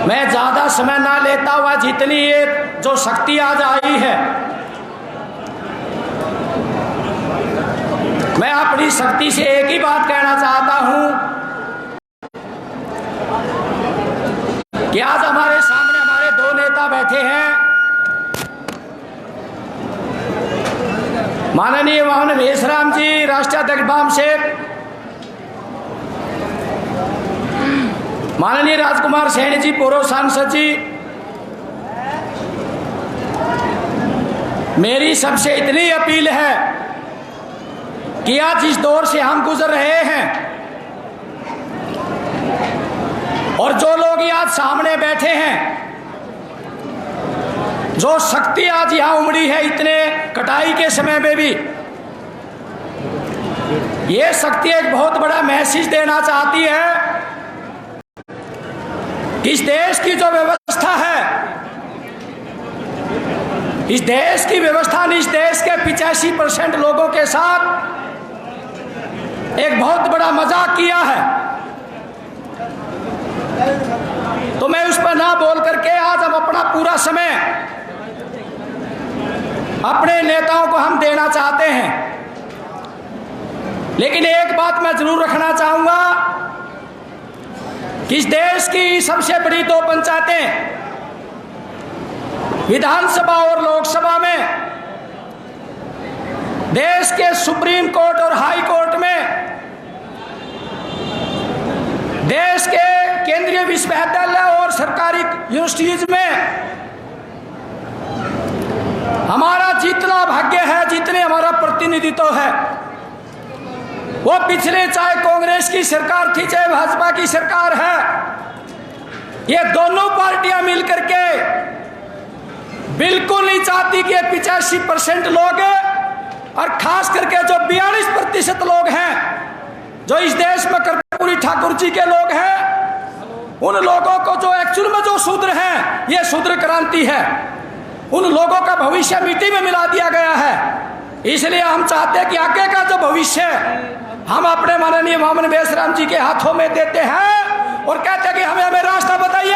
मैं ज्यादा समय ना लेता हुआ जितनी ये जो शक्ति आज आई है, मैं अपनी शक्ति से एक ही बात कहना चाहता हूं कि आज हमारे सामने हमारे दो नेता बैठे हैं, माननीय वामन मेश्राम जी राष्ट्रीय अध्यक्ष बामसेठ, माननीय राजकुमार सैनी जी पूर्व सांसद जी। मेरी सबसे इतनी अपील है कि आज जिस दौर से हम गुजर रहे हैं और जो लोग आज सामने बैठे हैं, जो शक्ति आज यहां उमड़ी है इतने कटाई के समय में भी, ये शक्ति एक बहुत बड़ा मैसेज देना चाहती है। इस देश की जो व्यवस्था है, इस देश की व्यवस्था ने इस देश के 85% लोगों के साथ एक बहुत बड़ा मजाक किया है। तो मैं उस पर ना बोल करके आज हम अपना पूरा समय अपने नेताओं को हम देना चाहते हैं। लेकिन एक बात मैं जरूर रखना चाहूंगा कि इस देश की सबसे बड़ी दो पंचायतें विधानसभा और लोकसभा में, देश के सुप्रीम कोर्ट और हाई कोर्ट में, देश के केंद्रीय विश्वविद्यालय और सरकारी यूनिवर्सिटीज में हमारा जितना भाग्य है, जितने हमारा प्रतिनिधित्व है, वो पिछले चाहे कांग्रेस की सरकार थी चाहे भाजपा की सरकार है, ये दोनों पार्टियां मिलकर के बिल्कुल नहीं चाहती कि 85% लोग और खास करके जो 42% लोग हैं, जो इस देश में कर्पूरी ठाकुर जी के लोग हैं, उन लोगों को जो एक्चुअल में जो शूद्र हैं, ये शूद्र क्रांति है, उन लोगों का भविष्य मिट्टी में मिला दिया गया है। इसलिए हम चाहते हैं कि आगे का जो भविष्य हम अपने माननीय वामन मेश्राम जी के हाथों में देते हैं और कहते हैं कि हमें रास्ता बताइए,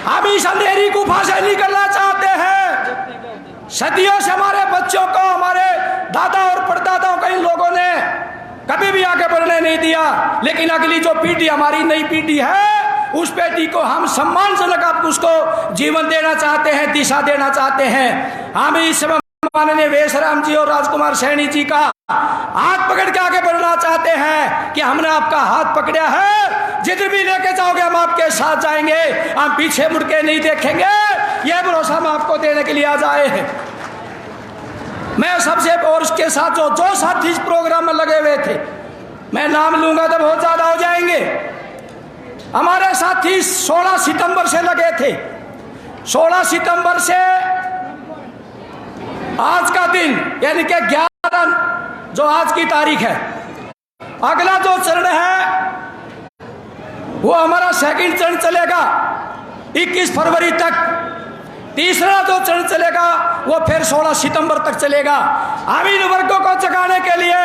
हम इस अंधेरी गुफा से निकलना चाहते हैं। सदियों से हमारे बच्चों को, हमारे दादा और परदादाओं को इन लोगों ने कभी भी आगे बढ़ने नहीं दिया, लेकिन अगली जो पीढ़ी हमारी नई पीढ़ी है, उस पीढ़ी को हम सम्मानजनक आप उसको जीवन देना चाहते हैं, दिशा देना चाहते हैं। हम इस समय माननीय मेश्राम जी और राजकुमार सैनी जी का हाथ पकड़ के आगे बढ़ना चाहते हैं कि हमने आपका हाथ पकड़ा है, जिधर भी लेके जाओगे हम आपके साथ जाएंगे, हम पीछे मुड़ के नहीं देखेंगे। यह भरोसा हम आपको देने के लिए आज आए हैं। मैं सबसे और उसके साथ जो साथी इस प्रोग्राम में लगे हुए थे, मैं नाम लूंगा तो बहुत ज्यादा हो जाएंगे। हमारे साथी 16 सितंबर से लगे थे। 16 सितंबर से आज का दिन यानी कि 11 जो आज की तारीख है, अगला जो चरण है वो हमारा सेकंड चरण चलेगा 21 फरवरी तक। तीसरा जो चरण चलेगा वो फिर 16 सितंबर तक चलेगा। हम इन वर्गों को जगाने के लिए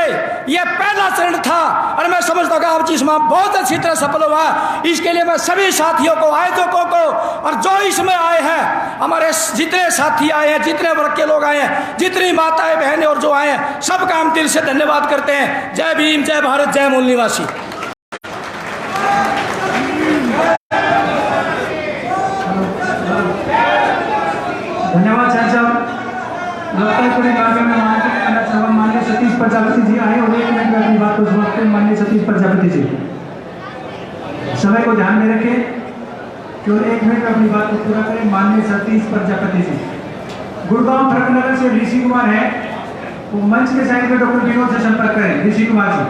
ये पहला चरण था और मैं समझता हूँ आप जिसमें बहुत अच्छी तरह सफल हुआ। इसके लिए मैं सभी साथियों को, आयोजकों को और जो इसमें आए हैं, हमारे जितने साथी आए हैं, जितने वर्ग के लोग आए हैं, जितनी माताएं बहनें और जो आए हैं, सबका हम दिल से धन्यवाद करते हैं। जय भीम, जय भारत, जय मूल निवासी। धन्यवाद साहब। लोकतांत्रिक कार्यक्रम में माननीय सतीश प्रजापति जी आए और 1 मिनट में अपनी बात को समाप्त करें। माननीय सतीश प्रजापति जी समय को ध्यान में रखें, केवल 1 मिनट में अपनी बात को पूरा करें। माननीय सतीश प्रजापति जी गुड़गांव फरकनगर से ऋषि कुमार है, वो मंच के साइड में डॉक्टर विनोद से संपर्क करें। ऋषि कुमार जी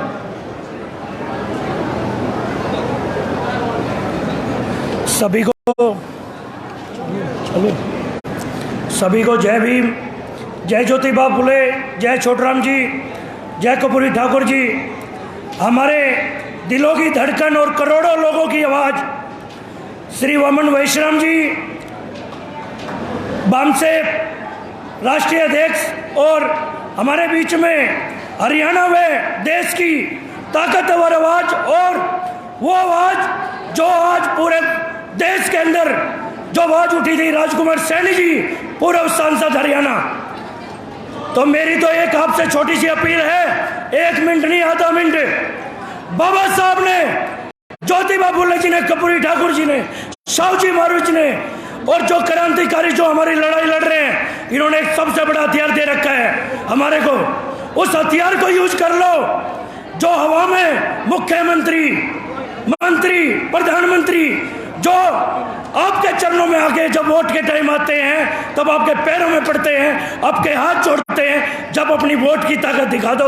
सभी को जय भीम, जय ज्योतिबा फुले, जय छोटराम जी, जय कर्पूरी ठाकुर जी। हमारे दिलों की धड़कन और करोड़ों लोगों की आवाज़ श्री वामन मेश्राम जी बामसेठ राष्ट्रीय अध्यक्ष और हमारे बीच में हरियाणा में देश की ताकतवर आवाज़ और वो आवाज़ जो आज पूरे देश के अंदर जो आवाज उठी थी, राजकुमार सैनी जी, पूर्व सांसद हरियाणा। तो मेरी तो एक आपसे छोटी सी अपील है, 1 मिनट नहीं, आधा मिनट। बाबा साहब ने, ज्योतिबा फुले जी ने, कर्पूरी ठाकुर जी ने, साहूजी महाराज ने, और जो क्रांतिकारी जो हमारी लड़ाई लड़ रहे हैं, इन्होंने एक सबसे बड़ा हथियार दे रखा है हमारे को। उस हथियार को यूज कर लो जो हवा में मुख्यमंत्री, मंत्री, प्रधानमंत्री जो आपके चरणों में आके जब वोट के टाइम आते हैं तब आपके पैरों में पड़ते हैं, आपके हाथ जोड़ते हैं। जब अपनी वोट की ताकत दिखा दो,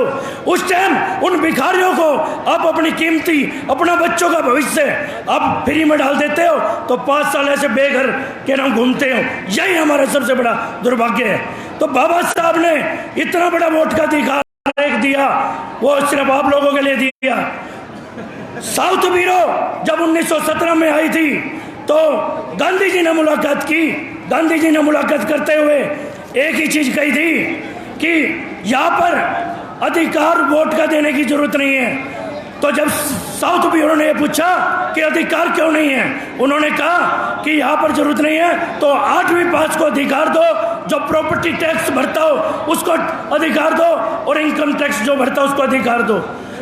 उस टाइम उन भिखारियों को आप अपनी कीमती, अपना बच्चों का भविष्य आप फ्री में डाल देते हो, तो 5 साल ऐसे बेघर के नाम घूमते हो। यही हमारा सबसे बड़ा दुर्भाग्य है। तो बाबा साहब ने इतना बड़ा वोट का अधिकार एक दिया, वो सिर्फ आप लोगों के लिए दिया। साउथ ब्यूरो जब 1917 में आई थी तो गांधी जी ने मुलाकात की। गांधी जी ने मुलाकात करते हुए एक ही चीज कही थी कि यहाँ पर अधिकार वोट का देने की जरूरत नहीं है। तो जब साउथ ब्यूरो ने पूछा कि अधिकार क्यों नहीं है, उन्होंने कहा कि यहाँ पर जरूरत नहीं है तो 8वीं पास को अधिकार दो, जो प्रॉपर्टी टैक्स भरता हो उसको अधिकार दो, और इनकम टैक्स जो भरता हो उसको अधिकार दो।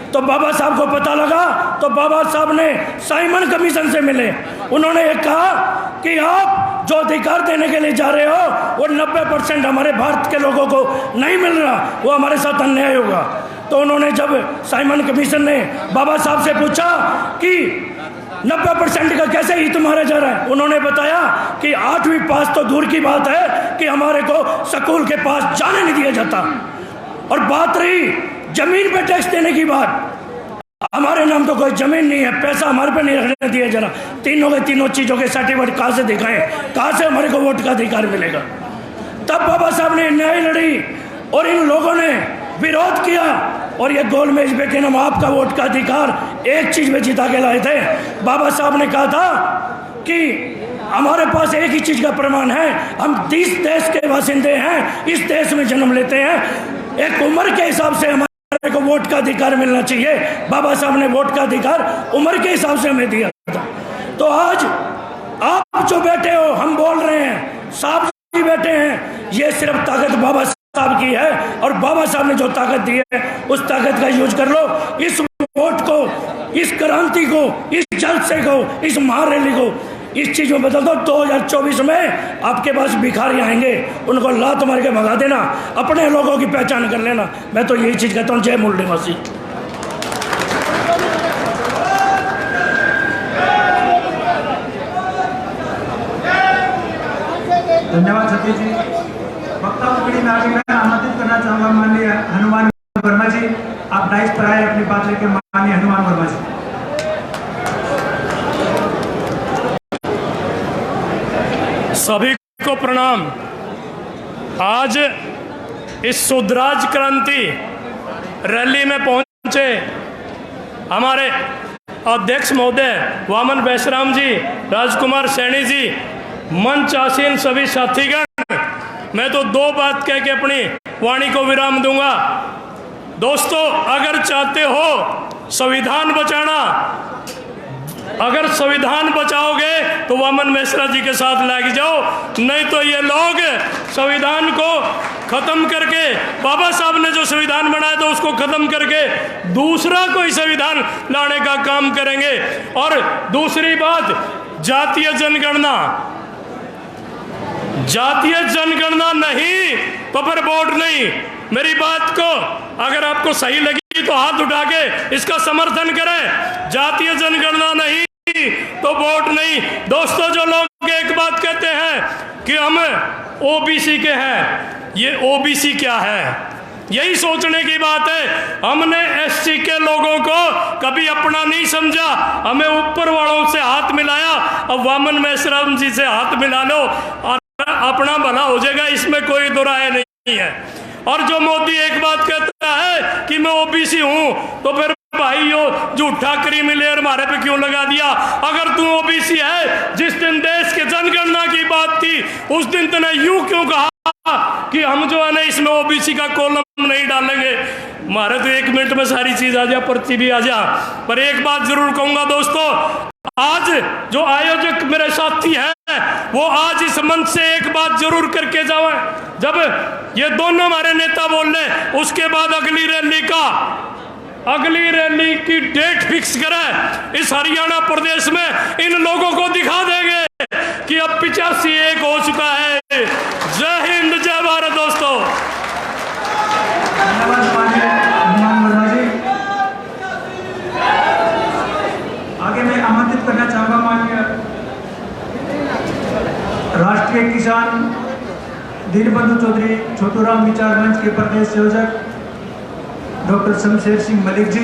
तो बाबा साहब को पता लगा, तो बाबा साहब ने साइमन कमीशन से मिले। उन्होंने ये कहा कि आप जो अधिकार देने के लिए जा रहे हो वो 90% हमारे भारत के लोगों को नहीं मिल रहा, वो हमारे साथ अन्याय होगा। तो उन्होंने जब साइमन कमीशन ने बाबा साहब से पूछा कि 90% का कैसे हित मारा जा रहा है, उन्होंने बताया कि 8वीं पास तो दूर की बात है कि हमारे को स्कूल के पास जाने नहीं दिया जाता। और बात रही जमीन पे टैक्स देने की बात, हमारे नाम तो कोई जमीन नहीं है, पैसा हमारे पे नहीं रखने दिया जा रहा। तीनों के तीनों चीजों के सर्टिफिकेट कहाँ से दिखाएं, कहाँ से हमारे को वोट का अधिकार मिलेगा। तब बाबा साहब ने न्याय लड़ी और इन लोगों ने विरोध किया, और ये गोलमेज पे के नाम आपका वोट का अधिकार एक चीज में जिता के लाए थे। बाबा साहब ने कहा था कि हमारे पास एक ही चीज का प्रमाण है, हम इस देश के बासिंदे हैं, इस देश में जन्म लेते हैं, एक उम्र के हिसाब से हमारे को वोट का अधिकार मिलना चाहिए। बाबा साहब ने वोट का अधिकार उम्र के हिसाब से हमें दिया था। तो आज आप जो बैठे हो, हम बोल रहे हैं, साहब जी बैठे हैं, ये सिर्फ ताकत बाबा साहब की है, और बाबा साहब ने जो ताकत दी है उस ताकत का यूज कर लो। इस वोट को, इस क्रांति को, इस जलसे को, इस महारैली को इस चीज में बदल दो। 2024 में आपके पास भिखारी आएंगे, उनको लात मार के भगा देना, अपने लोगों की पहचान कर लेना। मैं तो यही चीज कहता हूँ। जय मूल निवासी। धन्यवाद सतीश जी। वक्ता टुकड़ी में आगे मैं आमंत्रित करना चाहूंगा माननीय हनुमान वर्मा जी, आप डाइस पर आए अपनी बात लेकर। माननीय हनुमान वर्मा जी। सभी को प्रणाम। आज इस सुधराज क्रांति रैली में पहुंचे हमारे अध्यक्ष महोदय वामन बेसराम जी, राजकुमार सैनी जी, मंच आसीन सभी साथीगण, मैं तो 2 बात कह के अपनी वाणी को विराम दूंगा। दोस्तों, अगर चाहते हो संविधान बचाना, अगर संविधान बचाओगे तो वामन मिश्रा जी के साथ लग जाओ, नहीं तो ये लोग संविधान को खत्म करके, बाबा साहब ने जो संविधान बनाया था उसको खत्म करके दूसरा कोई संविधान लाने का काम करेंगे। और दूसरी बात, जातीय जनगणना, जातीय जनगणना नहीं तो फिर वोट नहीं। मेरी बात को अगर आपको सही लगी तो हाथ उठा के इसका समर्थन करें। जातीय जनगणना नहीं तो वोट नहीं। दोस्तों, जो लोग एक बात कहते हैं कि हम ओबीसी के हैं, ये ओबीसी क्या है, यही सोचने की बात है। हमने एससी के लोगों को कभी अपना नहीं समझा, हमें ऊपर वालों से हाथ मिलाया। अब वामन मेश्राम जी से हाथ मिला लो और अपना भला हो जाएगा, इसमें कोई दो राय नहीं है। और जो मोदी एक बात कहता है कि मैं ओबीसी हूं, तो फिर भाई यो झूठा क्रीमी लेयर हमारे पे क्यों लगा दिया? अगर तू ओबीसी है, जिस दिन देश के जनगणना की बात थी उस दिन तूने यूं क्यों कहा कि हम जो है ना इसमें ओबीसी का कॉलम नहीं डालेंगे? हमारे तो 1 मिनट में सारी चीज आ जा, पर्ची भी आ जा। पर एक बात जरूर कहूंगा दोस्तों, आज जो आयोजक मेरे साथी है वो आज इस मंच से एक बात जरूर करके जाओ, जब ये दोनों हमारे नेता बोल रहे उसके बाद अगली रैली की डेट फिक्स करे इस हरियाणा प्रदेश में, इन लोगों को दिखा देंगे कि अब 85 एक हो चुका है। जय हिंद, जय भारत दोस्तों। धन्यवाद माननीय हनुमान वर्मा जी। आगे मैं आमंत्रित करना चाहूंगा माननीय राष्ट्रीय किसान दीनबंधु चौधरी छोटूराम विचार मंच के प्रदेश संयोजक डॉक्टर शमशेर सिंह मलिक जी।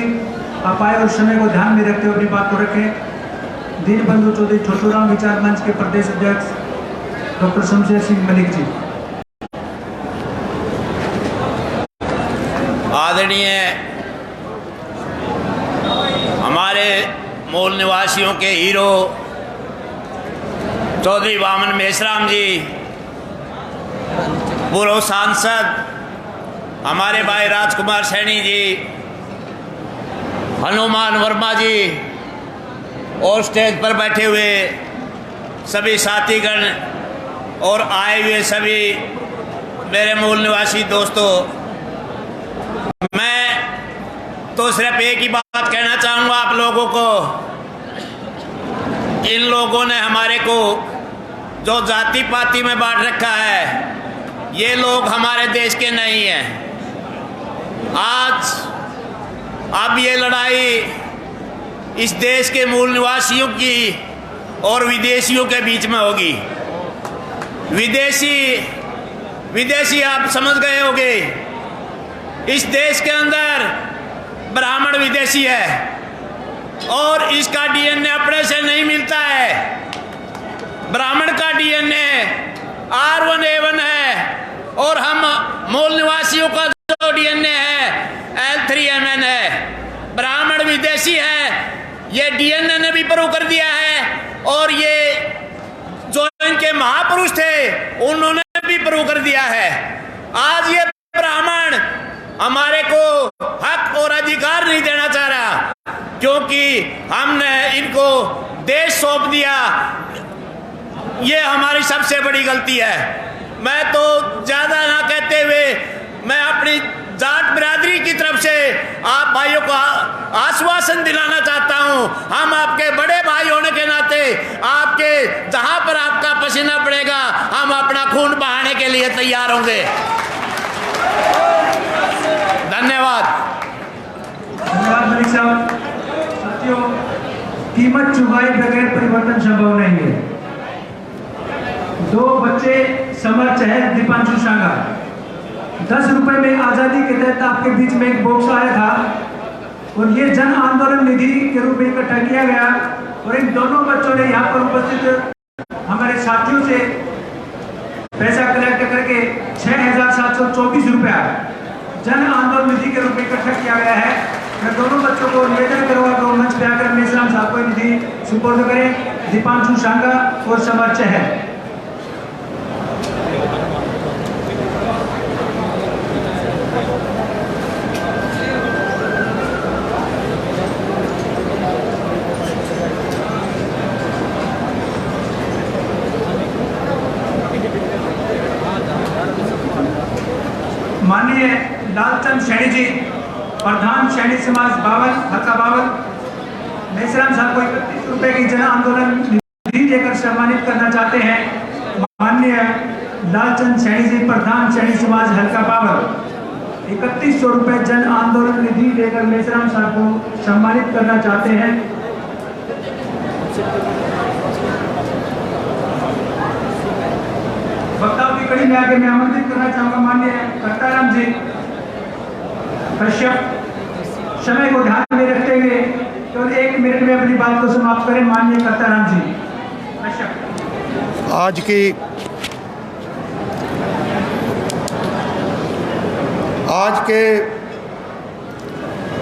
आप आए और समय को ध्यान में रखते हुए अपनी बात को रखें। दीनबंधु चौधरी छोटूराम विचार मंच के प्रदेश अध्यक्ष डॉक्टर शमशेर सिंह मलिक जी। आदरणीय हमारे मूल निवासियों के हीरो चौधरी वामन मेश्राम जी, पूर्व सांसद हमारे भाई राजकुमार सैनी जी, हनुमान वर्मा जी और स्टेज पर बैठे हुए सभी साथीगण और आए हुए सभी मेरे मूल निवासी दोस्तों, मैं तो सिर्फ एक ही बात कहना चाहूँगा आप लोगों को। इन लोगों ने हमारे को जो जाति पाति में बांट रखा है, ये लोग हमारे देश के नहीं हैं। आज अब ये लड़ाई इस देश के मूल निवासियों की और विदेशियों के बीच में होगी। विदेशी आप समझ गए होंगे, इस देश के अंदर ब्राह्मण विदेशी है और इसका डीएनए अपने से नहीं मिलता है। ब्राह्मण का डीएनए R1A1 है और हम मूल निवासियों का जो डीएनए है L3MN है। ब्राह्मण विदेशी है, ये डीएनए ने भी प्रूव कर दिया है और ये जो इनके महापुरुष थे उन्होंने भी प्रूव कर दिया है। आज ये ब्राह्मण हमारे को हक और अधिकार नहीं देना चाह रहा, क्योंकि हमने इनको देश सौंप दिया। ये हमारी सबसे बड़ी गलती है। मैं तो ज़्यादा ना कहते हुए मैं अपनी जाट बिरादरी की तरफ से आप भाइयों को आश्वासन दिलाना चाहता हूं, हम आपके बड़े भाई होने के नाते आपके जहां पर आपका पसीना पड़ेगा हम अपना खून बहाने के लिए तैयार होंगे। धन्यवाद। धन्यवाद मलिक साहब। साथियों, कीमत चुकाए बगैर परिवर्तन संभव नहीं है। 2 बच्चे समर चहल, दीपांशु शांगा, 10 रुपए में आज़ादी के तहत आपके बीच में एक बॉक्स आया था और ये जन आंदोलन निधि के रूप में इकट्ठा किया गया और इन दोनों बच्चों ने यहाँ पर उपस्थित हमारे साथियों से पैसा कलेक्ट करके 6,724 रुपया जन आंदोलन निधि के रूप में इकट्ठा किया गया है। मैं दोनों बच्चों को निवेदन करूँगा कि मंच पे आकर मेश्राम साहब को निधि सुपुर्द करें। दीपांशु शांगा और समर चहल। माननीय लालचंद सैनी जी, प्रधान सैनी समाज बावल, हल्का बावल, मेश्राम साहब को 31 रुपए की जन आंदोलन निधि देकर सम्मानित करना चाहते हैं। माननीय लालचंद सैनी जी, प्रधान सैनी समाज हल्का बावल, 3100 रुपए जन आंदोलन निधि देकर मेश्राम साहब को सम्मानित करना चाहते हैं। वक्ताओं की कड़ी में आगे मैं आमंत्रित करना चाहूंगा माननीय कर्ताराम जी कश्यप, समय को ध्यान में रखते हुए केवल 1 मिनट में अपनी बात को समाप्त करें। माननीय कर्ताराम जी कश्यप। आज के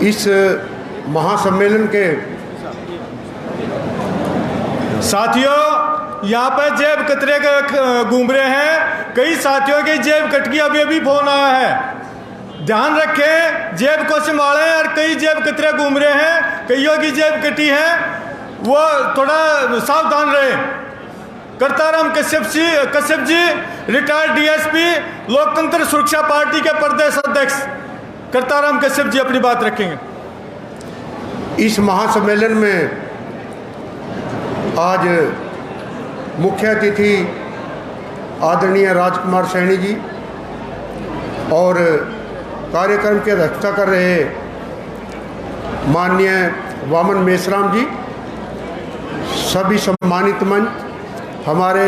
इस महासम्मेलन के साथियों, यहाँ पर जेब कतरे घूम रहे हैं। कई साथियों के जेब कट की अभी फोन आया है। ध्यान रखें, जेब को संभालें। और कई जेब कतरे घूम रहे हैं, कईयों की जेब कटी है। वो थोड़ा सावधान रहे। करताराम कश्यप जी रिटायर्ड डीएसपी लोकतंत्र सुरक्षा पार्टी के प्रदेश अध्यक्ष करताराम कश्यप जी अपनी बात रखेंगे। इस महासम्मेलन में आज मुख्य अतिथि आदरणीय राजकुमार सैनी जी और कार्यक्रम की अध्यक्षता कर रहे माननीय वामन मेश्राम जी, सभी सम्मानित मंच, हमारे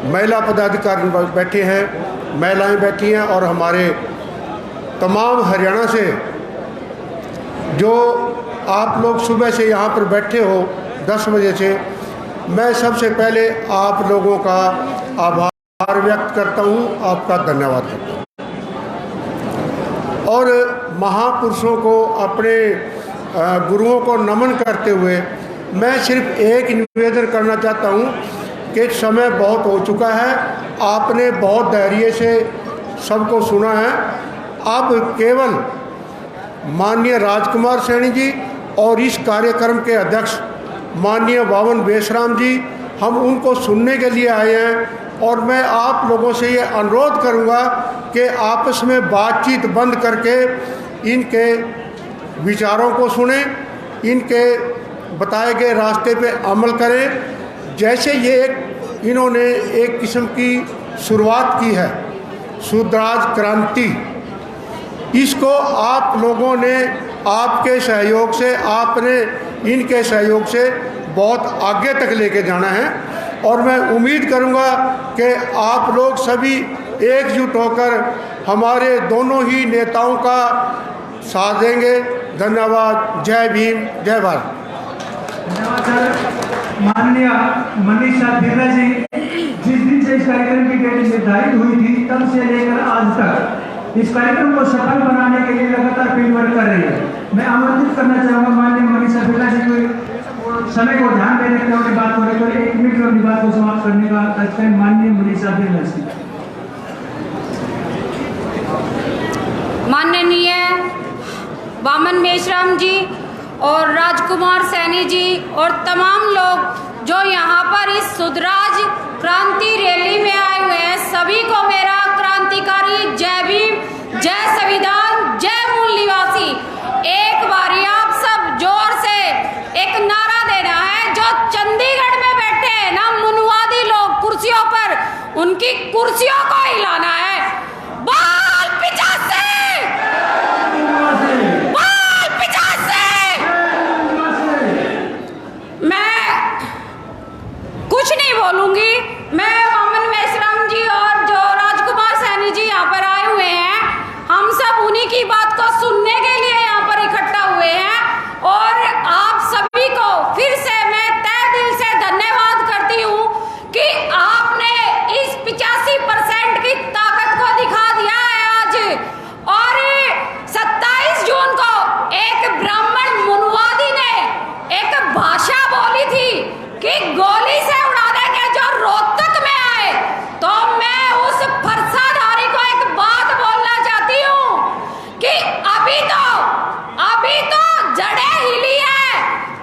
महिला पदाधिकारी बैठे हैं, महिलाएं बैठी हैं और हमारे तमाम हरियाणा से जो आप लोग सुबह से यहाँ पर बैठे हो 10 बजे से, मैं सबसे पहले आप लोगों का आभार व्यक्त करता हूँ, आपका धन्यवाद करता हूँ। और महापुरुषों को, अपने गुरुओं को नमन करते हुए मैं सिर्फ एक निवेदन करना चाहता हूँ कि समय बहुत हो चुका है, आपने बहुत धैर्य से सबको सुना है। अब केवल माननीय राजकुमार सैनी जी और इस कार्यक्रम के अध्यक्ष माननीय वामन मेश्राम जी, हम उनको सुनने के लिए आए हैं। और मैं आप लोगों से ये अनुरोध करूँगा कि आपस में बातचीत बंद करके इनके विचारों को सुने, इनके बताए गए रास्ते पे अमल करें। जैसे इन्होंने एक किस्म की शुरुआत की है, सुराज क्रांति, इसको आप लोगों ने आपके सहयोग से, आपने इनके सहयोग से बहुत आगे तक लेके जाना है। और मैं उम्मीद करूंगा कि आप लोग सभी एकजुट होकर हमारे दोनों ही नेताओं का साथ देंगे। धन्यवाद। जय भीम, जय भारत। धन्यवाद सर। माननीय मनीषा बिरला जी, जिस दिन से इस कार्यक्रम की डेट निर्धारित हुई थी तब से लेकर आज तक इस कार्यक्रम को सफल बनाने के लिए लगातार फील्ड वर्क कर रही है। मैं आमंत्रित करना चाहूँगा माननीय मनीषा बिरला जी को समय को ध्यान में रखते हुए बात को लेकर 1 मिनट में अपनी बात को समाप्त करने का करते हैं। माननीय मनीषा बिरला जी। माननीय वामन मेश्राम जी और राजकुमार सैनी जी और तमाम लोग जो यहाँ पर इस सुधराज क्रांति रैली में आए हुए हैं, सभी को मेरा क्रांतिकारी जय भीम, जय संविधान, जय मूल निवासी। एक बारी आप सब जोर से एक नारा देना है। जो चंडीगढ़ में बैठे हैं ना मुनवादी लोग कुर्सियों पर, उनकी कुर्सियों को हिलाना है। बाल 85, बाल 85। मैं कुछ नहीं बोलूंगी। मैं वामन मेश्राम जी और जो राजकुमार सैनी जी यहाँ पर आए हुए हैं, हम सब उन्हीं की बात को सुनने के लिए यहाँ पर इकट्ठा हुए हैं। और आप सभी को फिर से मैं तहे दिल से धन्यवाद करती हूँ कि आपने इस 85% की ताकत को दिखा दिया है आज। और 27 जून को एक ब्राह्मण मुनवादी ने एक भाषा बोली थी कि गोली से उड़ा देंगे जो रोहतक में आए। तो मैं उस फरसाधारी को एक बात बोलना चाहती हूँ कि अभी तो जड़ें हिली है,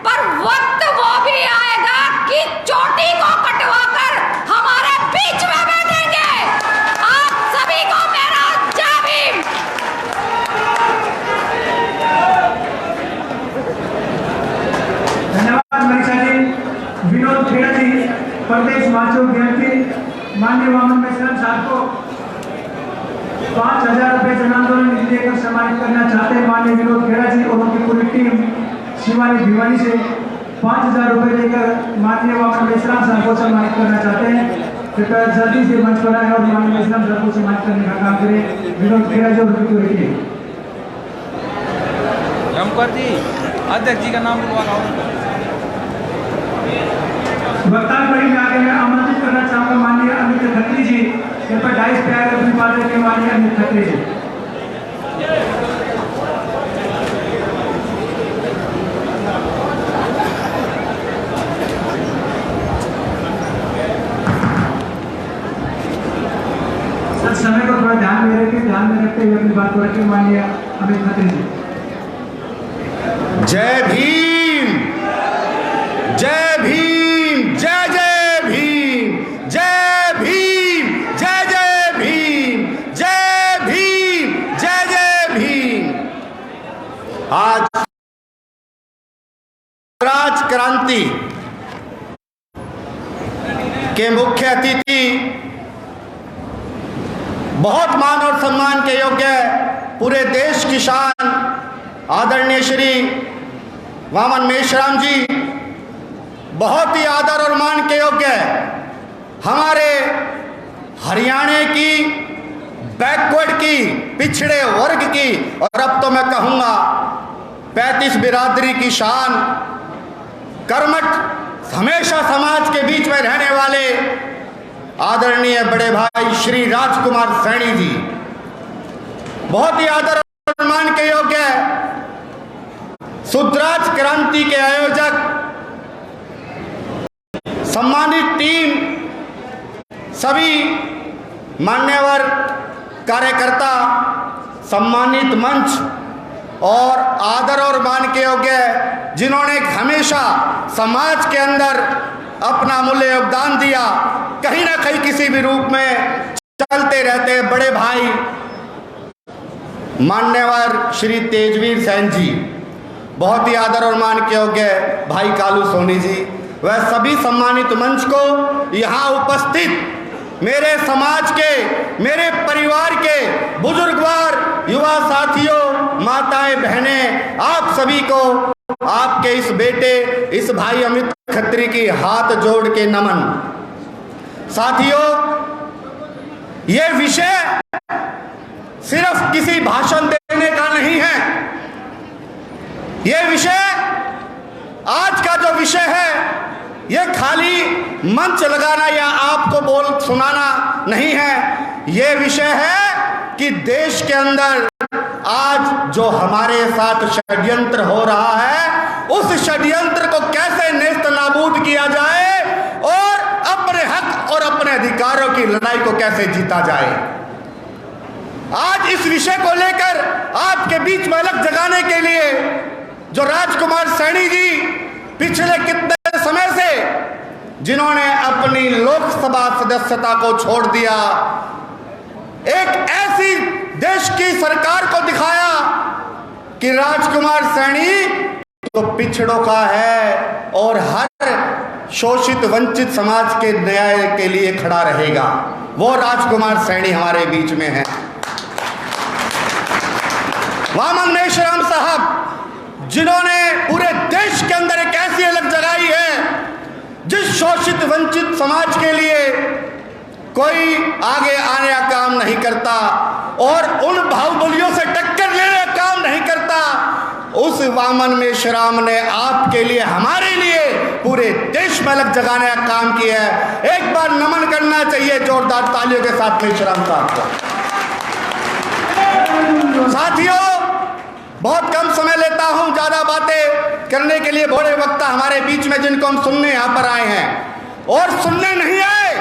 पर वक्त वो भी आएगा कि चोटी को कटवाकर हमारे बीच में बैठेंगे। आप सभी को मेरा जय भीम। धन्यवाद मनीषा जी। विनोद खेड़ा जी, प्रदेश माचो के माननीय वामन मेश्राम साहब को 5000 रुपये जन आंदोलन निधि देकर सम्मानित करना चाहते हैं। माननीय विनोद खेड़ा जी और उनकी पूरी टीम शिवानी भिवानी से 5000 रुपये देकर माननीय वामन मेश्राम साहब को सम्मानित करना चाहते हैं। कृपया जल्दी से मंच पर आए और माननीय मेश्राम साहब को सम्मानित करने का काम करें। विनोद खेड़ा जी और उनकी पूरी टीम। रामकुमार जी, अध्यक्ष जी का नाम बुलवा रहा हूँ। वक्तान कड़ी में आगे मैं आमंत्रित करना चाहूँगा माननीय अमित खत्री जी। कृपया डाइस पे आकर अपनी बात रखें। माननीय अमित खत्री जी। सर समय को थोड़ा ध्यान में रखते हुए अपनी बात को रखें। माननीय अमित खत्री जी। जय भीम, आज स्वराज क्रांति के मुख्य अतिथि, बहुत मान और सम्मान के योग्य, पूरे देश की शान आदरणीय श्री वामन मेश्राम जी, बहुत ही आदर और मान के योग्य हमारे हरियाणा की बैकवर्ड की, पिछड़े वर्ग की, और अब तो मैं कहूँगा 35 बिरादरी की शान, कर्मठ हमेशा समाज के बीच में रहने वाले आदरणीय बड़े भाई श्री राजकुमार सैनी जी, बहुत ही आदर और सम्मान के योग्य सुधराज क्रांति के आयोजक, सम्मानित टीम, सभी मान्यवर कार्यकर्ता, सम्मानित मंच और आदर और मान के योग्य जिन्होंने हमेशा समाज के अंदर अपना मूल्य योगदान दिया, कहीं ना कहीं किसी भी रूप में चलते रहते बड़े भाई मान्यवर श्री तेजवीर सैन जी, बहुत ही आदर और मान के योग्य भाई कालू सोनी जी, वह सभी सम्मानित मंच को, यहाँ उपस्थित मेरे समाज के, मेरे परिवार के बुजुर्गवार, युवा साथियों, माताएं, बहनें, आप सभी को आपके इस बेटे, इस भाई अमित खत्री की हाथ जोड़ के नमन। साथियों, ये विषय सिर्फ किसी भाषण देने का नहीं है। ये विषय, आज का जो विषय है, ये खाली मंच लगाना या आपको बोल सुनाना नहीं है। ये विषय है कि देश के अंदर आज जो हमारे साथ षड्यंत्र हो रहा है, उस षड्यंत्र को कैसे नेस्त नाबूद किया जाए और अपने हक और अपने अधिकारों की लड़ाई को कैसे जीता जाए। आज इस विषय को लेकर आपके बीच में अलग जगाने के लिए जो राजकुमार सैनी जी पिछले कितने समय से, जिन्होंने अपनी लोकसभा सदस्यता को छोड़ दिया, एक ऐसी देश की सरकार को दिखाया कि राजकुमार सैनी तो पिछड़ों का है और हर शोषित वंचित समाज के न्याय के लिए खड़ा रहेगा। वो राजकुमार सैनी हमारे बीच में है। वामन मेश्राम साहब, जिन्होंने पूरे देश के अंदर एक ऐसी अलग जगाई है, जिस शोषित वंचित समाज के लिए कोई आगे आने का काम नहीं करता और उन बाहुबलियों से टक्कर लेने का काम नहीं करता, उस वामन मेश्राम ने आपके लिए, हमारे लिए, पूरे देश में अलग जगाने का काम किया है। एक बार नमन करना चाहिए जोरदार तालियों के साथ मेश्राम साहब को। साथियों, बहुत कम समय लेता हूं, ज्यादा बातें करने के लिए बड़े वक्ता हमारे बीच में जिनको हम सुनने यहां पर आए हैं, और सुनने नहीं आए,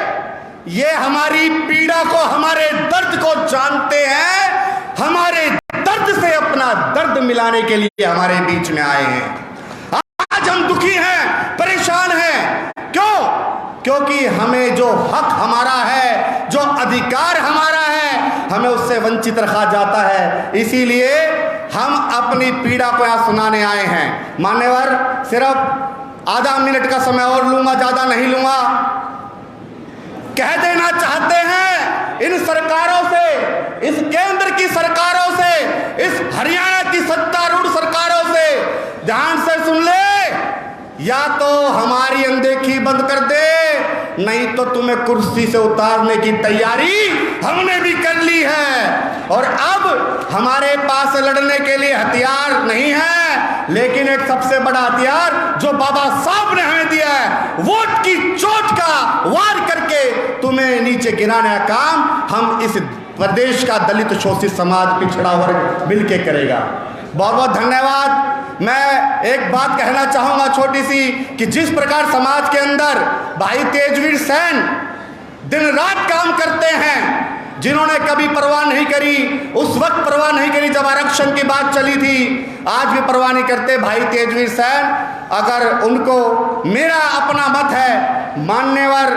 ये हमारी पीड़ा को, हमारे दर्द को जानते हैं, हमारे दर्द से अपना दर्द मिलाने के लिए हमारे बीच में आए हैं। आज हम दुखी हैं, परेशान हैं। क्यों? क्योंकि हमें जो हक हमारा है, जो अधिकार हमारा है, हमें उससे वंचित रखा जाता है। इसीलिए हम अपनी पीड़ा को यहाँ सुनाने आए हैं। मान्यवर, सिर्फ आधा मिनट का समय और लूंगा, ज्यादा नहीं लूंगा। कह देना चाहते हैं इन सरकारों से, इस केंद्र की सरकारों से, इस हरियाणा की सत्तारूढ़ सरकारों से, ध्यान से सुन ले, या तो हमारी अनदेखी बंद कर दे, नहीं तो तुम्हें कुर्सी से उतारने की तैयारी हमने भी कर ली है। और अब हमारे पास लड़ने के लिए हथियार नहीं है, लेकिन एक सबसे बड़ा हथियार जो बाबा साहब ने हमें दिया है, वोट की चोट का वार करके तुम्हें नीचे गिराने का काम हम इस प्रदेश का दलित शोषित समाज, पिछड़ा वर्ग मिलके करेगा। बहुत बहुत धन्यवाद। मैं एक बात कहना चाहूँगा छोटी सी, कि जिस प्रकार समाज के अंदर भाई तेजवीर सैन दिन रात काम करते हैं, जिन्होंने कभी परवाह नहीं करी, उस वक्त परवाह नहीं करी जब आरक्षण की बात चली थी, आज भी परवाह नहीं करते भाई तेजवीर सैन। अगर उनको, मेरा अपना मत है, मान्यवर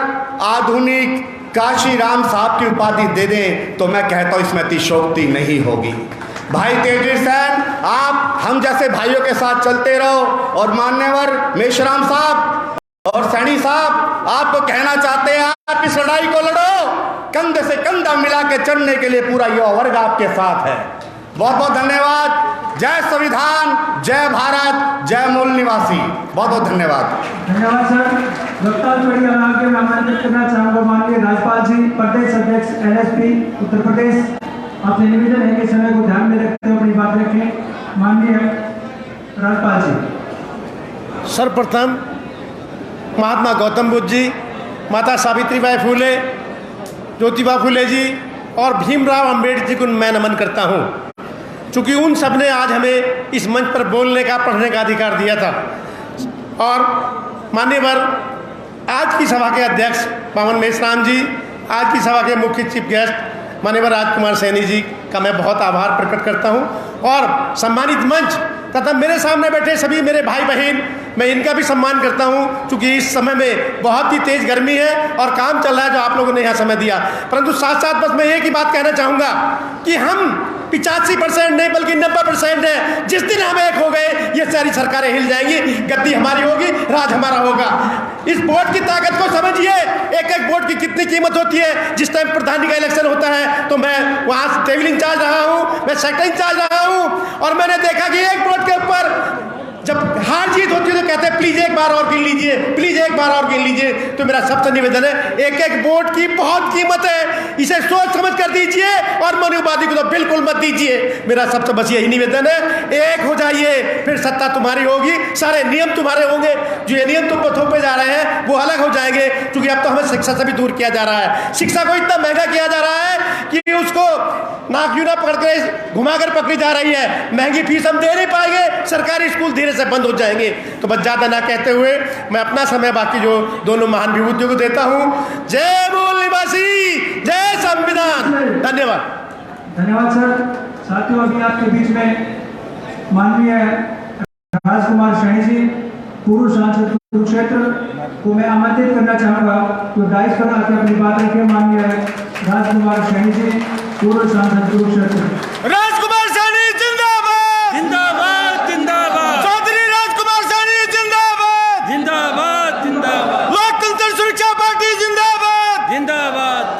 आधुनिक काशी राम साहब की उपाधि दे दें तो मैं कहता हूँ इसमें अतिशोक्ति नहीं होगी। भाई तेजवीर सैन, आप हम जैसे भाइयों के साथ चलते रहो। और मान्यवर मेश्राम साहब और सैनी साहब, आपको कहना चाहते हैं आप इस लड़ाई को लड़ो, कंधे से कंधा मिला के चढ़ने के लिए पूरा युवा वर्ग आपके साथ है। बहुत बहुत धन्यवाद। जय संविधान, जय भारत, जय मूल निवासी। बहुत बहुत धन्यवाद। धन्यवाद सर। वक्ता जोड़ी आगे मैं आमंत्रित करना चाहूंगा माननीय राज्यपाल जी, प्रदेश अध्यक्ष LSP उत्तर प्रदेश। आपसे निवेदन है कि समय को ध्यान में रखते हुए अपनी बात रखें। माननीय राज्यपाल जी। सर्वप्रथम महात्मा गौतम बुद्ध जी, माता सावित्रीबाई फुले, ज्योतिबा फुले जी और भीमराव अम्बेडकर जी को मैं नमन करता हूँ, क्योंकि उन सब ने आज हमें इस मंच पर बोलने का, पढ़ने का अधिकार दिया था। और मान्यवर आज की सभा के अध्यक्ष पावन मेश्राम जी, आज की सभा के मुख्य चीफ गेस्ट मान्यवर राजकुमार सैनी जी का मैं बहुत आभार प्रकट करता हूँ। और सम्मानित मंच तथा मेरे सामने बैठे सभी मेरे भाई बहन, मैं इनका भी सम्मान करता हूँ, क्योंकि इस समय में बहुत ही तेज गर्मी है और काम चल रहा है जो आप लोगों ने यहाँ समय दिया। परंतु साथ साथ बस मैं एक ही बात कहना चाहूँगा कि हम 85% नहीं बल्कि 90% है। जिस दिन हम एक हो गए ये सारी सरकारें हिल जाएंगी, गद्दी हमारी होगी, राज हमारा होगा। इस वोट की ताकत को समझिए, एक एक वोट की कितनी कीमत होती है। जिस टाइम प्रधानी का इलेक्शन होता है तो मैं वहाँ टेबल इंचार्ज रहा हूँ, मैं सेक्टर इंचार्ज रहा हूँ, और मैंने देखा कि एक वोट के ऊपर जब हार जीत होती है तो कहते हैं प्लीज एक बार और गिन लीजिए, प्लीज एक बार और गिन लीजिए। तो मेरा सबसे निवेदन है, एक एक वोट की बहुत कीमत है, इसे सोच समझ कर दीजिए और मनुवादी को तो बिल्कुल मत दीजिए। मेरा सबसे बस यही निवेदन है, एक हो जाइए, फिर सत्ता तुम्हारी होगी, सारे नियम तुम्हारे होंगे। जो ये नियम तुम पथों पे जा रहे हैं वो अलग हो जाएंगे, क्योंकि अब तो हमें शिक्षा से भी दूर किया जा रहा है। शिक्षा को इतना महंगा किया जा रहा है कि उसको नाक यूना पकड़ कर घुमाकर पकड़ी जा रही है। महंगी फीस हम दे नहीं पाएंगे, सरकारी स्कूल धीरे से बंद हो जाएंगे। तो बस ज्यादा ना कहते हुए मैं अपना समय बाकी जो दोनों महान विभूतियों को देता हूं। जय मूल निवासी, जय संविधान। धन्यवाद। धन्यवाद सर। साथियों, अभी आपके बीच में माननीय राजकुमार सैनी जी, पूर्व सांसद कुरुक्षेत्र को मैं आमंत्रित करना चाहूंगा तो डाइस पर आकर अपनी बात रखें। माननीय राजकुमार सैनी जी, पूर्व सांसद कुरुक्षेत्र। राजकुमार सैनी जिंदाबाद, जिंदाबाद जिंदाबाद, चौधरी राजकुमार सैनी जिंदाबाद, जिंदाबाद जिंदाबाद, लोकतंत्र सुरक्षा पार्टी जिंदाबाद, जिंदाबाद।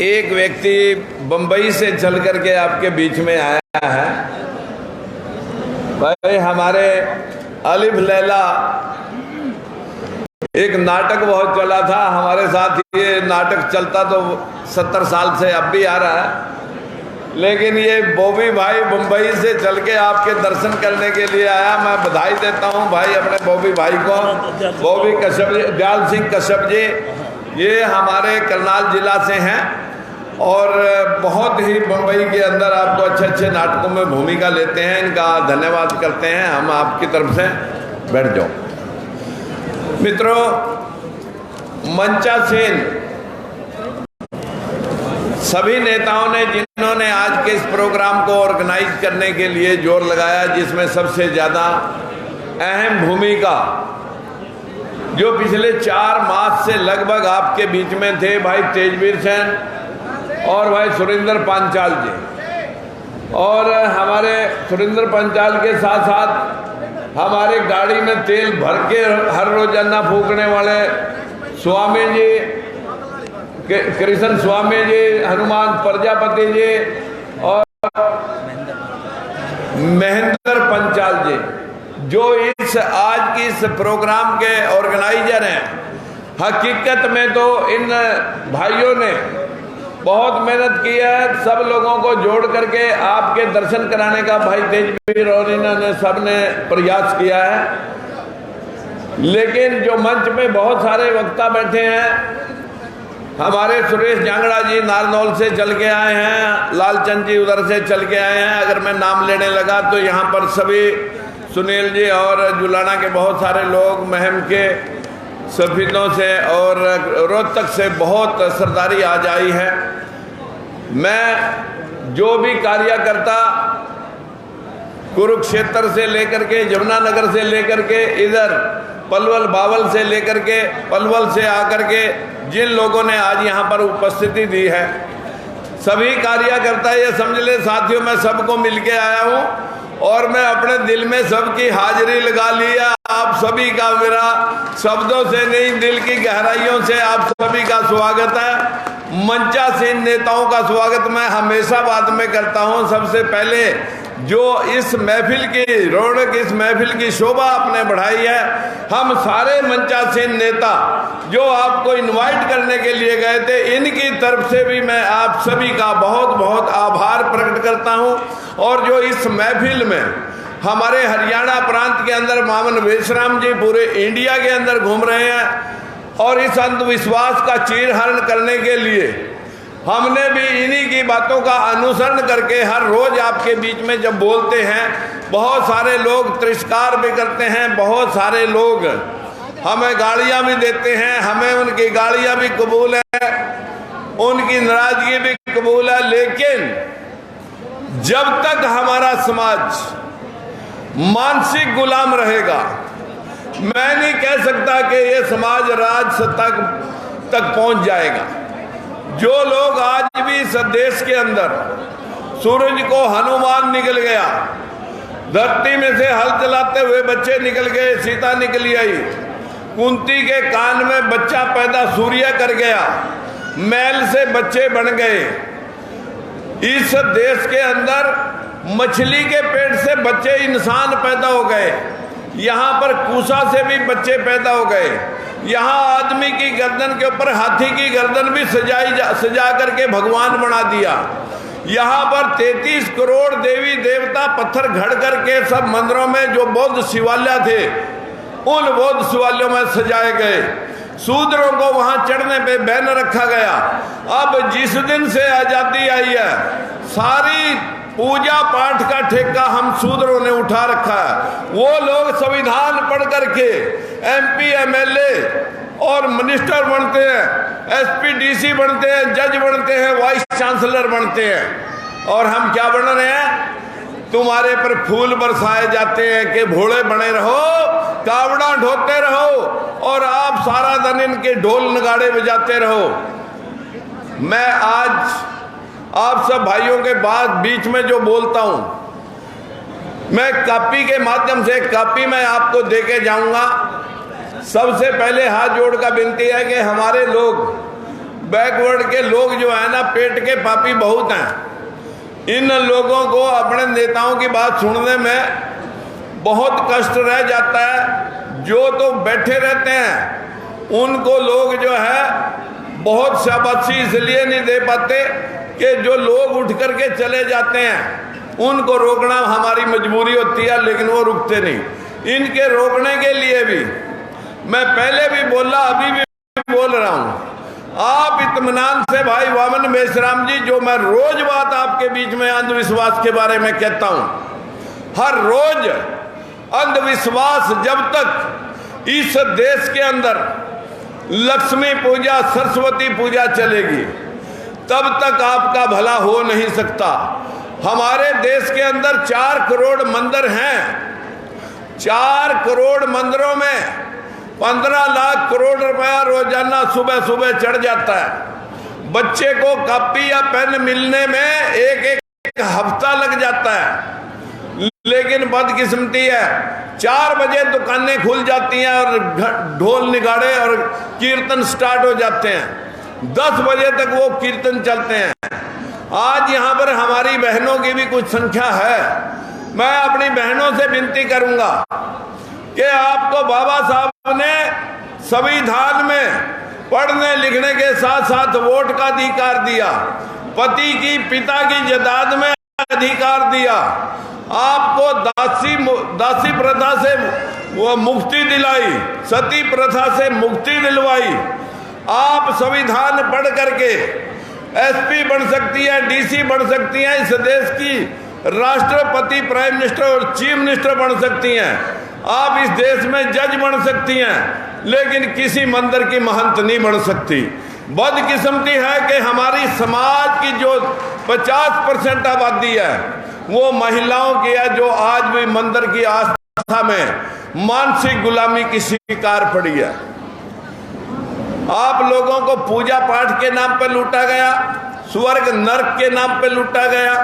एक व्यक्ति बंबई से चल करके आपके बीच में आया है। भाई हमारे अलिफ लैला एक नाटक बहुत चला था हमारे साथ, ये नाटक चलता तो 70 साल से अब भी आ रहा है, लेकिन ये बॉबी भाई बंबई से चल के आपके दर्शन करने के लिए आया। मैं बधाई देता हूं भाई अपने बॉबी भाई को। बॉबी कश्यप जी, दयाल सिंह कश्यप जी, ये हमारे करनाल जिला से हैं और बहुत ही बम्बई के अंदर आपको अच्छे अच्छे नाटकों में भूमिका लेते हैं। इनका धन्यवाद करते हैं हम आपकी तरफ से। बैठ जाओ मित्रों। मंचासीन सभी नेताओं ने जिन्होंने आज के इस प्रोग्राम को ऑर्गेनाइज करने के लिए जोर लगाया, जिसमें सबसे ज़्यादा अहम भूमिका जो पिछले 4 मास से लगभग आपके बीच में थे भाई तेजवीर सैन और भाई सुरेंद्र पांचाल जी, और हमारे सुरेंद्र पांचाल के साथ साथ हमारे गाड़ी में तेल भर के हर रोजाना फूकने वाले स्वामी जी, कृष्ण स्वामी जी, हनुमान प्रजापति जी और महेंद्र पंचाल जी, जो इस आज की इस प्रोग्राम के ऑर्गेनाइजर हैं। हकीकत में तो इन भाइयों ने बहुत मेहनत की है, सब लोगों को जोड़ करके आपके दर्शन कराने का भाई तेजवीर और इन्होंने सब ने प्रयास किया है। लेकिन जो मंच पे बहुत सारे वक्ता बैठे हैं, हमारे सुरेश जांगड़ा जी नारनौल से चल के आए हैं, लालचंद जी उधर से चल के आए हैं। अगर मैं नाम लेने लगा तो यहाँ पर सभी सुनील जी और जुलाना के बहुत सारे लोग, महम के सफीनों से और रोहतक से बहुत सरदारी आज आई है। मैं जो भी कार्यकर्ता कुरुक्षेत्र से लेकर के, यमुनानगर से लेकर के, इधर पलवल बावल से लेकर के, पलवल से आकर के जिन लोगों ने आज यहाँ पर उपस्थिति दी है, सभी कार्यकर्ता ये समझ ले साथियों, मैं सबको मिलके आया हूँ और मैं अपने दिल में सबकी हाजिरी लगा लिया। आप सभी का मेरा शब्दों से नहीं, दिल की गहराइयों से आप सभी का स्वागत है। मंचासीन नेताओं का स्वागत मैं हमेशा बाद में करता हूँ। सबसे पहले जो इस महफिल की रौनक, इस महफिल की शोभा आपने बढ़ाई है, हम सारे मंचासीन नेता जो आपको इनवाइट करने के लिए गए थे, इनकी तरफ से भी मैं आप सभी का बहुत बहुत आभार प्रकट करता हूं। और जो इस महफिल में हमारे हरियाणा प्रांत के अंदर मामन मेश्राम जी पूरे इंडिया के अंदर घूम रहे हैं और इस अंधविश्वास का चीरहरण करने के लिए हमने भी इन्हीं की बातों का अनुसरण करके हर रोज आपके बीच में जब बोलते हैं, बहुत सारे लोग तिरस्कार भी करते हैं, बहुत सारे लोग हमें गालियां भी देते हैं, हमें उनकी गालियां भी कबूल है, उनकी नाराजगी भी कबूल है। लेकिन जब तक हमारा समाज मानसिक गुलाम रहेगा, मैं नहीं कह सकता कि ये समाज राज सत्ता तक पहुंच जाएगा। जो लोग आज भी इस देश के अंदर, सूरज को हनुमान निकल गया, धरती में से हल चलाते हुए बच्चे निकल गए, सीता निकली आई, कुंती के कान में बच्चा पैदा सूर्य कर गया, मैल से बच्चे बन गए। इस देश के अंदर मछली के पेट से बच्चे इंसान पैदा हो गए, यहाँ पर कूसा से भी बच्चे पैदा हो गए, यहाँ आदमी की गर्दन के ऊपर हाथी की गर्दन भी सजा करके भगवान बना दिया। यहाँ पर 33 करोड़ देवी देवता पत्थर घड़ करके सब मंदिरों में जो बौद्ध शिवालय थे, उन बौद्ध शिवालयों में सजाए गए। शूद्रों को वहां चढ़ने पे बैन रखा गया। अब जिस दिन से आजादी आई है, सारी पूजा पाठ का ठेका हम शूद्रों ने उठा रखा है। वो लोग संविधान पढ़ करके MP MLA और मिनिस्टर बनते हैं, SP DC बनते हैं, जज बनते हैं, वाइस चांसलर बनते हैं, और हम क्या बन रहे हैं? तुम्हारे पर फूल बरसाए जाते हैं कि भोले बने रहो, कावड़ा ढोते रहो और आप सारा दिन इनके ढोल नगाड़े बजाते रहो। मैं आज आप सब भाइयों के बाद बीच में जो बोलता हूं, मैं कॉपी के माध्यम से कॉपी मैं आपको देके जाऊंगा। सबसे पहले हाथ जोड़ का विनती है कि हमारे लोग, बैकवर्ड के लोग जो है ना, पेट के पापी बहुत हैं। इन लोगों को अपने नेताओं की बात सुनने में बहुत कष्ट रह जाता है। जो तो बैठे रहते हैं उनको लोग जो है बहुत शाबाशी इसलिए नहीं दे पाते कि जो लोग उठ करके चले जाते हैं उनको रोकना हमारी मजबूरी होती है, लेकिन वो रुकते नहीं। इनके रोकने के लिए भी मैं पहले भी बोला, अभी भी बोल रहा हूं, आप इत्मीनान से भाई वामन मेश्राम जी, जो मैं रोज बात आपके बीच में अंधविश्वास के बारे में कहता हूं, हर रोज अंधविश्वास जब तक इस देश के अंदर लक्ष्मी पूजा, सरस्वती पूजा चलेगी, तब तक आपका भला हो नहीं सकता। हमारे देश के अंदर 4 करोड़ मंदिर हैं। 4 करोड़ मंदिरों में 15 लाख करोड़ रुपया रोजाना सुबह सुबह चढ़ जाता है। बच्चे को कॉपी या पेन मिलने में एक हफ्ता लग जाता है। लेकिन बदकिस्मती है, 4 बजे दुकानें खुल जाती हैं और ढोल निगाड़े और कीर्तन स्टार्ट हो जाते हैं। 10 बजे तक वो कीर्तन चलते हैं। आज यहाँ पर हमारी बहनों की भी कुछ संख्या है। मैं अपनी बहनों से विनती करूंगा कि आपको बाबा साहब ने संविधान में पढ़ने लिखने के साथ साथ वोट का अधिकार दिया, पति की पिता की जायदाद में अधिकार दिया, आपको दासी प्रथा से वो मुक्ति दिलाई, सती प्रथा से मुक्ति दिलवाई। आप संविधान पढ़ करके SP बन सकती है, DC बन सकती हैं, इस देश की राष्ट्रपति, प्राइम मिनिस्टर और चीफ मिनिस्टर बन सकती हैं। आप इस देश में जज बन सकती हैं, लेकिन किसी मंदिर की महंत नहीं बन सकती। बदकिस्मती है कि हमारी समाज की जो 50% आबादी है वो महिलाओं की है, जो आज भी मंदिर की आस्था में मानसिक गुलामी की शिकार पड़ी है। आप लोगों को पूजा पाठ के नाम पर लूटा गया, स्वर्ग नरक के नाम पर लूटा गया।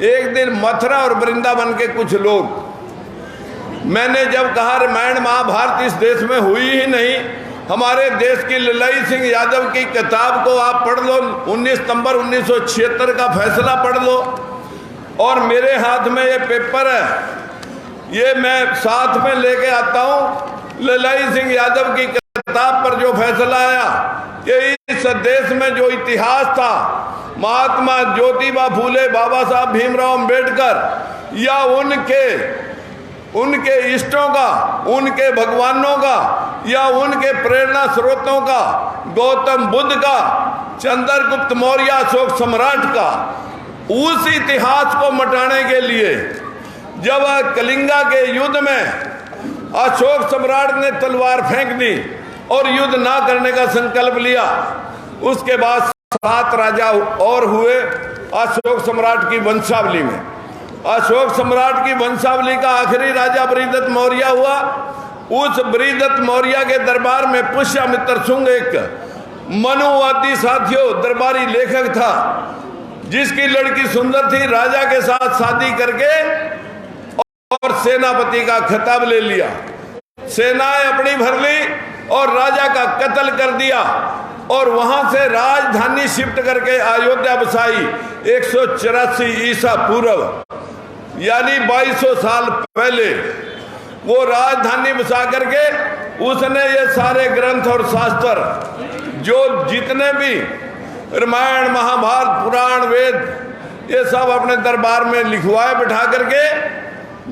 एक दिन मथुरा और वृंदावन के कुछ लोग, मैंने जब कहा रामायण महाभारत इस देश में हुई ही नहीं, हमारे देश की ललाई सिंह यादव की किताब को आप पढ़ लो, 19 सितंबर 1976 का फैसला पढ़ लो, और मेरे हाथ में ये पेपर है, ये मैं साथ में लेके आता हूँ। ललाई सिंह यादव की किताब पर जो फैसला आया कि इस देश में जो इतिहास था, महात्मा ज्योतिबा फूले, बाबा साहब भीमराव अंबेडकर या उनके इष्टों का, उनके भगवानों का या उनके प्रेरणा स्रोतों का, गौतम बुद्ध का, चंद्रगुप्त मौर्य, अशोक सम्राट का, उस इतिहास को मिटाने के लिए जब कलिंगा के युद्ध में अशोक सम्राट ने तलवार फेंक दी और युद्ध ना करने का संकल्प लिया, उसके बाद 7 राजा और हुए अशोक सम्राट की वंशावली में। अशोक सम्राट की वंशावली का आखिरी राजा बृहदत्त मौर्य हुआ। उस बृहदत्त मौर्य के दरबार में पुष्यमित्र शुंग एक मनुवादी साथियों दरबारी लेखक था, जिसकी लड़की सुंदर थी, राजा के साथ शादी करके और सेनापति का खिताब ले लिया। सेनाएं अपनी भर ली और राजा का कत्ल कर दिया और वहां से राजधानी शिफ्ट करके अयोध्या बसाई 184 ईसा पूर्व, यानी 2200 साल पहले। वो राजधानी बसा करके उसने ये सारे ग्रंथ और शास्त्र, जो जितने भी रामायण महाभारत पुराण वेद, ये सब अपने दरबार में लिखवाए बिठा करके,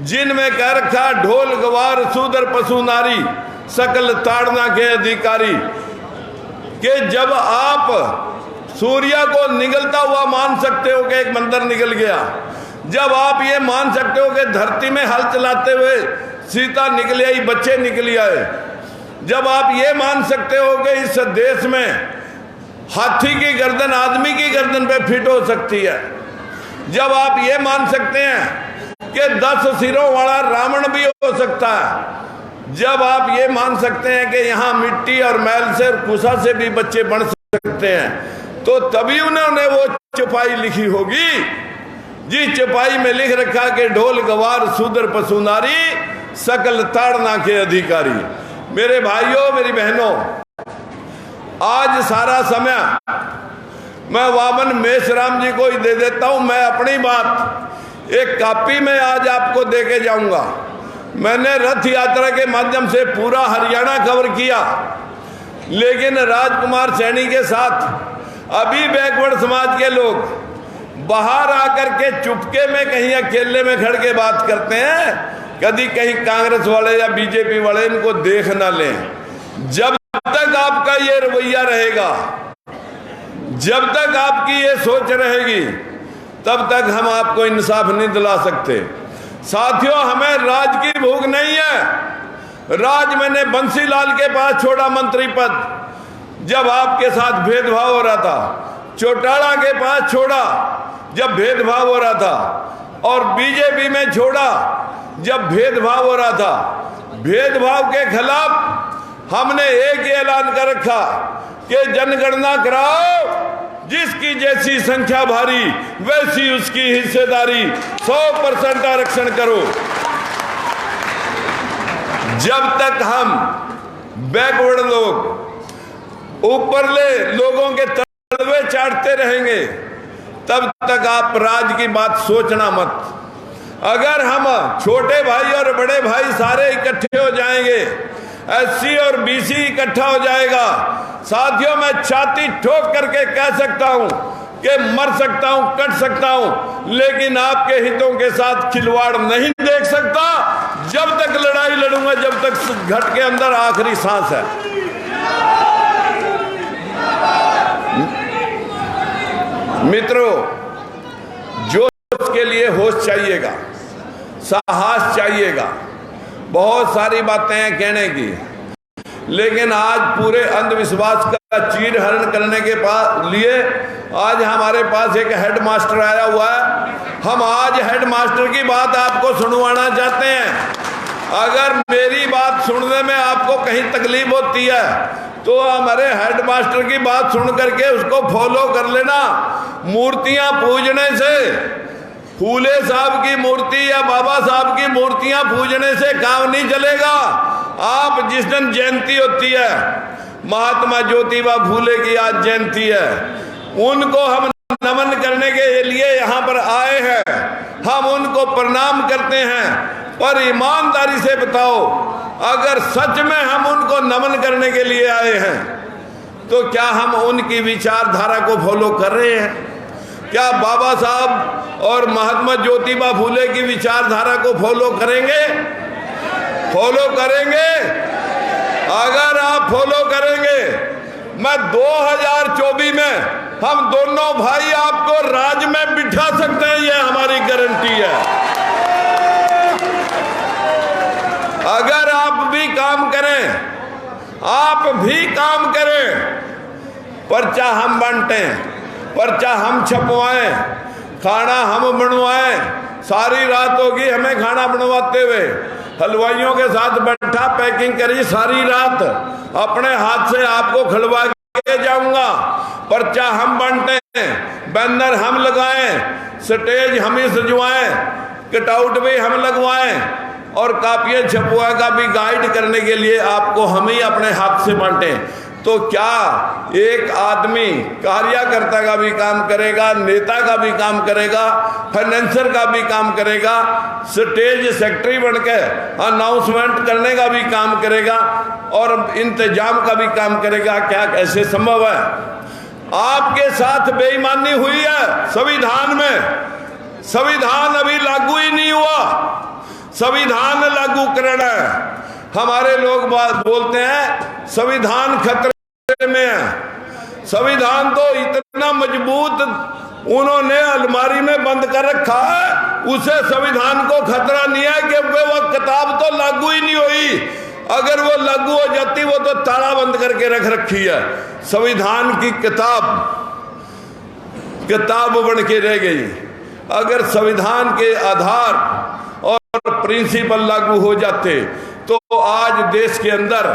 जिनमें कह रखा ढोल गवार शूद्र पशु नारी सकल ताड़ना के अधिकारी, कि जब आप सूर्य को निगलता हुआ मान सकते हो कि एक मंदिर निकल गया, जब आप ये मान सकते हो कि धरती में हल चलाते हुए सीता निकली आई, बच्चे निकली आए, जब आप ये मान सकते हो कि इस देश में हाथी की गर्दन आदमी की गर्दन पे फिट हो सकती है, जब आप ये मान सकते हैं कि 10 सिरों वाला रावण भी हो सकता है, जब आप ये मान सकते हैं कि यहाँ मिट्टी और मैल से और कुसा से भी बच्चे बन सकते हैं, तो तभी उन्होंने वो चौपाई लिखी होगी, जिस चौपाई में लिख रखा कि ढोल गवार शूद्र पशु नारी सकल ताड़ना के अधिकारी। मेरे भाइयों मेरी बहनों, आज सारा समय मैं वामन मेषराम जी को ही दे देता हूं। मैं अपनी बात एक कॉपी में आज आपको दे के जाऊंगा। मैंने रथ यात्रा के माध्यम से पूरा हरियाणा कवर किया, लेकिन राजकुमार सैनी के साथ अभी बैकवर्ड समाज के लोग बाहर आकर के चुपके में कहीं अकेले में खड़ के बात करते हैं, कभी कहीं कांग्रेस वाले या बीजेपी वाले इनको देख ना लें। जब तक आपका ये रवैया रहेगा, जब तक आपकी ये सोच रहेगी, तब तक हम आपको इंसाफ नहीं दिला सकते। साथियों, हमें राज की भूख नहीं है। राज मैंने बंसीलाल के पास छोड़ा मंत्री पद, जब आपके साथ भेदभाव हो रहा था। चौटाला के पास छोड़ा जब भेदभाव हो रहा था, और बीजेपी में छोड़ा जब भेदभाव हो रहा था। भेदभाव के खिलाफ हमने एक ही ऐलान कर रखा कि जनगणना कराओ, जिसकी जैसी संख्या भारी वैसी उसकी हिस्सेदारी, 100% आरक्षण करो। जब तक हम बैकवर्ड लोग ऊपरले लोगों के तलवे चाटते रहेंगे, तब तक आप राज की बात सोचना मत। अगर हम छोटे भाई और बड़े भाई सारे इकट्ठे हो जाएंगे, एससी और बीसी इकट्ठा हो जाएगा, साथियों मैं छाती ठोक करके कह सकता हूं कि मर सकता हूं, कट सकता हूं, लेकिन आपके हितों के साथ खिलवाड़ नहीं देख सकता। जब तक लड़ाई लड़ूंगा, जब तक घट के अंदर आखिरी सांस है। मित्रों, जोश के लिए होश चाहिएगा, साहस चाहिएगा, बहुत सारी बातें हैं कहने की, लेकिन आज पूरे अंधविश्वास का चीर हरण करने के लिए आज हमारे पास एक हेड मास्टर आया हुआ है। हम आज हेड मास्टर की बात आपको सुनवाना चाहते हैं। अगर मेरी बात सुनने में आपको कहीं तकलीफ होती है तो हमारे हेड मास्टर की बात सुन करके उसको फॉलो कर लेना। मूर्तियां पूजने से, फूले साहब की मूर्ति या बाबा साहब की मूर्तियां पूजने से काम नहीं चलेगा। आप जिस दिन जयंती होती है, महात्मा ज्योतिबा फूले की आज जयंती है, उनको हम नमन करने के लिए यहाँ पर आए हैं। हम उनको प्रणाम करते हैं, पर ईमानदारी से बताओ, अगर सच में हम उनको नमन करने के लिए आए हैं तो क्या हम उनकी विचारधारा को फॉलो कर रहे हैं? क्या बाबा साहब और महात्मा ज्योतिबा फूले की विचारधारा को फॉलो करेंगे? फॉलो करेंगे? अगर आप फॉलो करेंगे, मैं 2024 में हम दोनों भाई आपको राज में बिठा सकते हैं, यह हमारी गारंटी है। अगर आप भी काम करें, आप भी काम करें, पर्चा हम बांटें, पर्चा हम छपवाएं, खाना हम बनवाएं, सारी रात होगी हमें खाना बनवाते हुए, हलवाइयों के साथ बैठा पैकिंग करी सारी रात, अपने हाथ से आपको खिलवा के जाऊंगा। पर्चा हम बांटें, बैनर हम लगाएं, स्टेज हम ही सजवाएं, कटआउट भी हम लगवाएं और कापियां छपवा का भी गाइड करने के लिए आपको हम ही अपने हाथ से बांटें। तो क्या एक आदमी कार्यकर्ता का भी काम करेगा, नेता का भी काम करेगा, फाइनेंसर का भी काम करेगा, स्टेज सेक्रेटरी बनकर अनाउंसमेंट करने का भी काम करेगा और इंतजाम का भी काम करेगा? क्या कैसे संभव है? आपके साथ बेईमानी हुई है संविधान में। संविधान अभी लागू ही नहीं हुआ, संविधान लागू करना है। हमारे लोग बात बोलते हैं संविधान खतरे में है। संविधान तो इतना मजबूत उन्होंने अलमारी में बंद कर रखा है, उसे संविधान को खतरा नहीं है कि वो किताब तो लागू ही नहीं हुई। अगर वो लागू हो जाती, वो तो ताला बंद करके रख रखी है। संविधान की किताब बन के रह गई। अगर संविधान के आधार और प्रिंसिपल लागू हो जाते तो आज देश के अंदर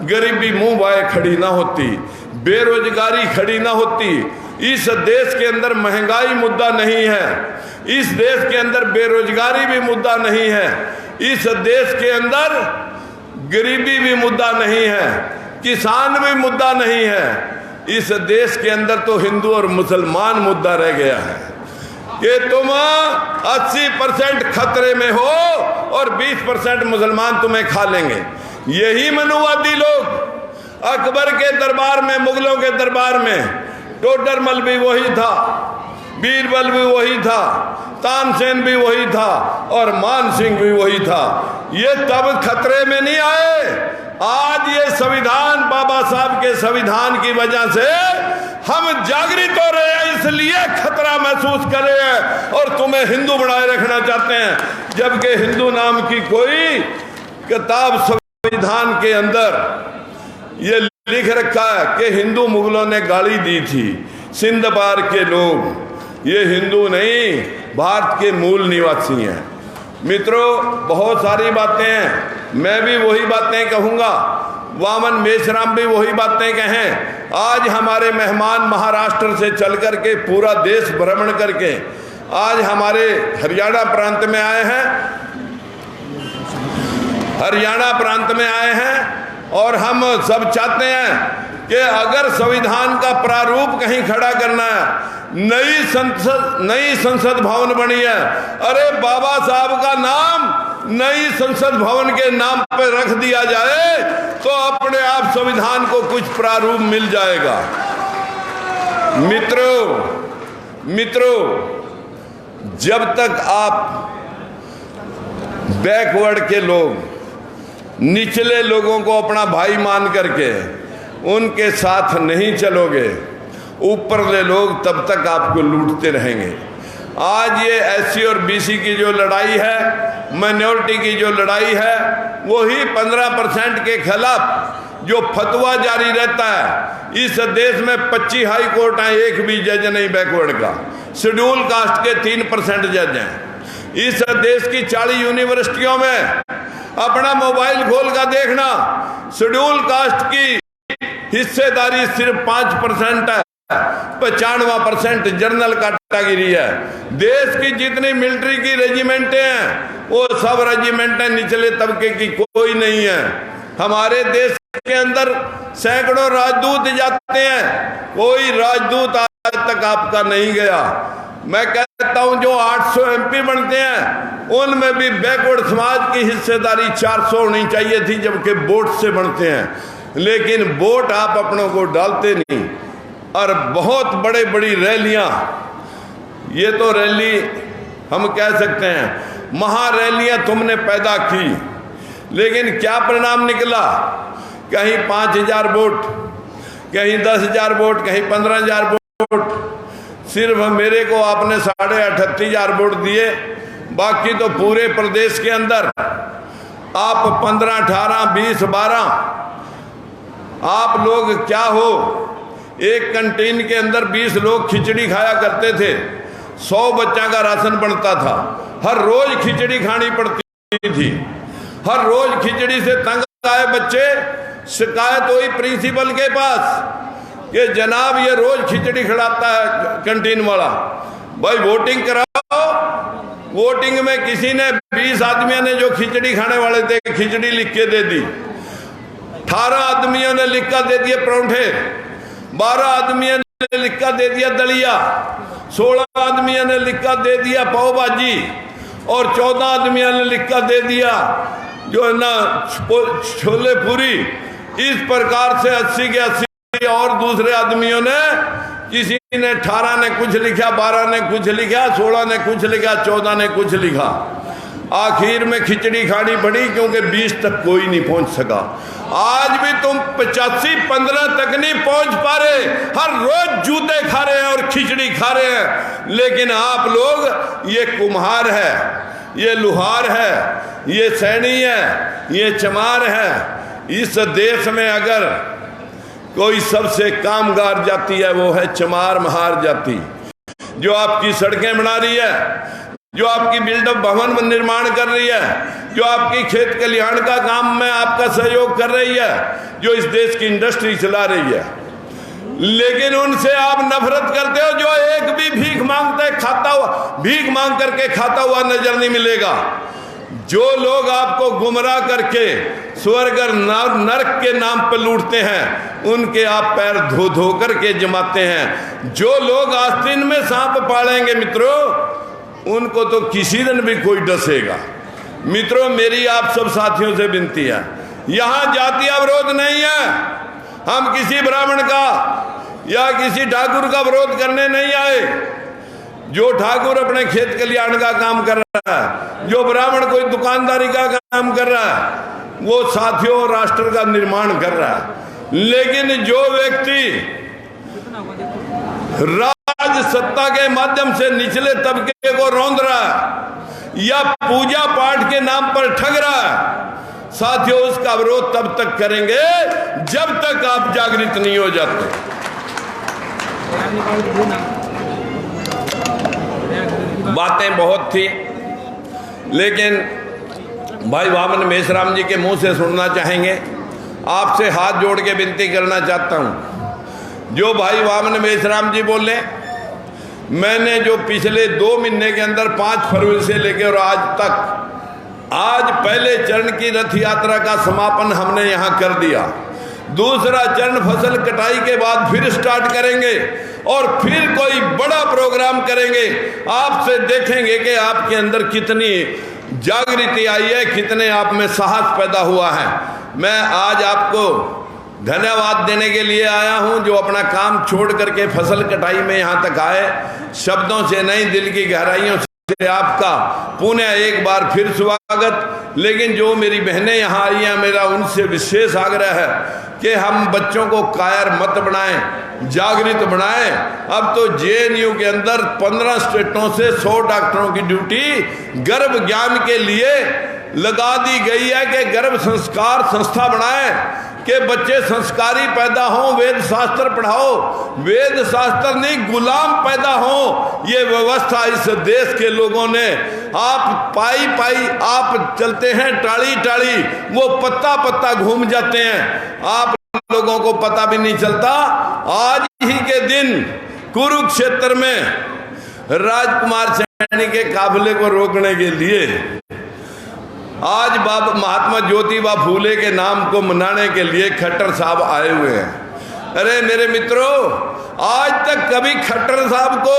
गरीबी मुंह बाए खड़ी ना होती, बेरोजगारी खड़ी ना होती। इस देश के अंदर महंगाई मुद्दा नहीं है, इस देश के अंदर बेरोजगारी भी मुद्दा नहीं है, इस देश के अंदर गरीबी भी मुद्दा नहीं है, किसान भी मुद्दा नहीं है। इस देश के अंदर तो हिंदू और मुसलमान मुद्दा रह गया है कि तुम 80% खतरे में हो और 20% मुसलमान तुम्हें खा लेंगे। यही मनुवादी लोग अकबर के दरबार में, मुगलों के दरबार में, टोडरमल भी वही था, बीरबल भी वही था, तानसेन भी वही था और मान सिंह भी वही था। ये तब खतरे में नहीं आए। आज ये संविधान, बाबा साहब के संविधान की वजह से हम जागृत हो रहे हैं, इसलिए खतरा महसूस कर रहे हैं और तुम्हें हिंदू बनाए रखना चाहते हैं, जबकि हिंदू नाम की कोई किताब संविधान के अंदर ये लिख रखा है कि हिंदू मुगलों ने गाली दी थी, सिंध पार के लोग, ये हिंदू नहीं, भारत के मूल निवासी हैं। मित्रों, बहुत सारी बातें हैं, मैं भी वही बातें कहूँगा, वामन मेश्राम भी वही बातें कहें। आज हमारे मेहमान महाराष्ट्र से चल करके पूरा देश भ्रमण करके आज हमारे हरियाणा प्रांत में आए हैं, हरियाणा प्रांत में आए हैं और हम सब चाहते हैं कि अगर संविधान का प्रारूप कहीं खड़ा करना है, नई संसद भवन बनी है, अरे बाबा साहब का नाम नई संसद भवन के नाम पर रख दिया जाए तो अपने आप संविधान को कुछ प्रारूप मिल जाएगा। मित्रों, जब तक आप बैकवर्ड के लोग, निचले लोगों को अपना भाई मान करके उनके साथ नहीं चलोगे, ऊपरले लोग तब तक आपको लूटते रहेंगे। आज ये एससी और बीसी की जो लड़ाई है, माइनॉरिटी की जो लड़ाई है, वही 15% के खिलाफ जो फतवा जारी रहता है। इस देश में 25 हाई कोर्ट हैं, एक भी जज नहीं बैकवर्ड का। शेड्यूल कास्ट के 3% जज हैं। इस देश की 40 यूनिवर्सिटियों में अपना मोबाइल खोल कर देखना, शेड्यूल कास्ट की हिस्सेदारी सिर्फ 5% है। 95% जनरल कैटेगरी है। देश की जितनी मिलिट्री की रेजिमेंटें हैं वो सब रेजिमेंटें निचले तबके की कोई नहीं है। हमारे देश के अंदर सैकड़ों राजदूत जाते हैं, कोई राजदूत आज तक आपका नहीं गया। मैं कहता हूं जो 800 MP बनते हैं उनमें भी बैकवर्ड समाज की हिस्सेदारी 400 होनी चाहिए थी, जबकि वोट से बनते हैं। लेकिन वोट आप अपनों को डालते नहीं। और बहुत बड़ी रैलियां, ये तो रैली हम कह सकते हैं महारैलियां तुमने पैदा की, लेकिन क्या परिणाम निकला? कहीं 5000 वोट, कहीं 10,000 वोट, कहीं 15,000 वोट। सिर्फ मेरे को आपने 38,500 वोट दिए। बाकी तो पूरे प्रदेश के अंदर आप 15, 18, 20, 12 आप लोग क्या हो। एक कैंटीन के अंदर 20 लोग खिचड़ी खाया करते थे, 100 बच्चा का राशन बनता था। हर रोज खिचड़ी खानी पड़ती थी। हर रोज खिचड़ी से तंग आए बच्चे, शिकायत हुई प्रिंसिपल के पास कि जनाब ये रोज खिचड़ी खिलाता है कैंटीन वाला, भाई वोटिंग कराओ। वोटिंग में किसी ने 20 आदमियों ने जो खिचड़ी खाने वाले थे खिचड़ी लिख के दे दी। 18 आदमियों ने लिख कर दे दिए परोंठे, 12 आदमियों ने लिखा दे दिया दलिया, 16 आदमियों ने लिखा दे दिया पाव भाजी और 14 आदमियों ने लिखा दे दिया जो है ना छोले पूरी। इस प्रकार से 80 के 80 और दूसरे आदमियों ने, किसी ने 18 ने कुछ लिखा, 12 ने कुछ लिखा, 16 ने कुछ लिखा, 14 ने कुछ लिखा। आखिर में खिचड़ी खानी पड़ी क्योंकि 20 तक कोई नहीं पहुंच सका। आज भी तुम 85-15 तक नहीं पहुंच पा रहे। हर रोज जूते खा रहे हैं और खिचड़ी खा रहे हैं। लेकिन आप लोग, ये कुम्हार है, ये लोहार है, ये सैनी है, ये चमार है। इस देश में अगर कोई सबसे कामगार जाति है वो है चमार महार जाति, जो आपकी सड़कें बना रही है, जो आपकी बिल्डअप भवन निर्माण कर रही है, जो आपकी खेत कल्याण का काम में आपका सहयोग कर रही है, जो इस देश की इंडस्ट्री चला रही है। लेकिन उनसे आप नफरत करते हो। जो एक भी भीख मांगता है, खाता हुआ, भीख मांग करके खाता हुआ नजर नहीं मिलेगा। जो लोग आपको गुमराह करके स्वर्ग और नरक के नाम पर लूटते हैं, उनके आप पैर धो धो करके जमाते हैं। जो लोग आस्तीन में सांप पालेंगे मित्रों, उनको तो किसी दिन भी कोई डसेगा। मित्रों, मेरी आप सब साथियों से विनती है, यहां जाति अवरोध नहीं है। हम किसी ब्राह्मण का या किसी ठाकुर का विरोध करने नहीं आए। जो ठाकुर अपने खेत कल्याण का काम कर रहा है, जो ब्राह्मण कोई दुकानदारी का काम कर रहा है, वो साथियों राष्ट्र का निर्माण कर रहा है। लेकिन जो व्यक्ति राज सत्ता के माध्यम से निचले तबके को रौंद रहा है या पूजा पाठ के नाम पर ठग रहा है, साथियों उसका विरोध तब तक करेंगे जब तक आप जागृत नहीं हो जाते। बातें बहुत थी, लेकिन भाई वामन मेश्राम जी के मुंह से सुनना चाहेंगे। आपसे हाथ जोड़ के विनती करना चाहता हूं, जो भाई वामन मेश्राम जी बोले, मैंने जो पिछले 2 महीने के अंदर 5 फरवरी से लेकर आज तक, आज पहले चरण की रथ यात्रा का समापन हमने यहां कर दिया। दूसरा चरण फसल कटाई के बाद फिर स्टार्ट करेंगे और फिर कोई बड़ा प्रोग्राम करेंगे। आपसे देखेंगे कि आपके अंदर कितनी जागृति आई है, कितने आप में साहस पैदा हुआ है। मैं आज आपको धन्यवाद देने के लिए आया हूं, जो अपना काम छोड़ करके फसल कटाई में यहां तक आए। शब्दों से नहीं, दिल की गहराइयों से आपका पुनः एक बार फिर स्वागत। लेकिन जो मेरी बहनें यहाँ आई हैं, मेरा उनसे विशेष आग्रह है कि हम बच्चों को कायर मत बनाएं, जागृत बनाएं। अब तो जेएनयू के अंदर 15 स्टेटों से 100 डॉक्टरों की ड्यूटी गर्भ ज्ञान के लिए लगा दी गई है कि गर्भ संस्कार संस्था बनाएं कि बच्चे संस्कारी पैदा हों, वेद शास्त्र पढ़ाओ, वेद शास्त्र नहीं गुलाम पैदा हो। ये व्यवस्था इस देश के लोगों ने, आप पाई पाई आप चलते हैं टाड़ी टाड़ी, वो पत्ता पत्ता घूम जाते हैं, आप लोगों को पता भी नहीं चलता। आज ही के दिन कुरुक्षेत्र में राजकुमार सैनी के काफिले को रोकने के लिए आज बाबा महात्मा ज्योतिबा फूले के नाम को मनाने के लिए खट्टर साहब आए हुए हैं। अरे मेरे मित्रों, आज तक कभी खट्टर साहब को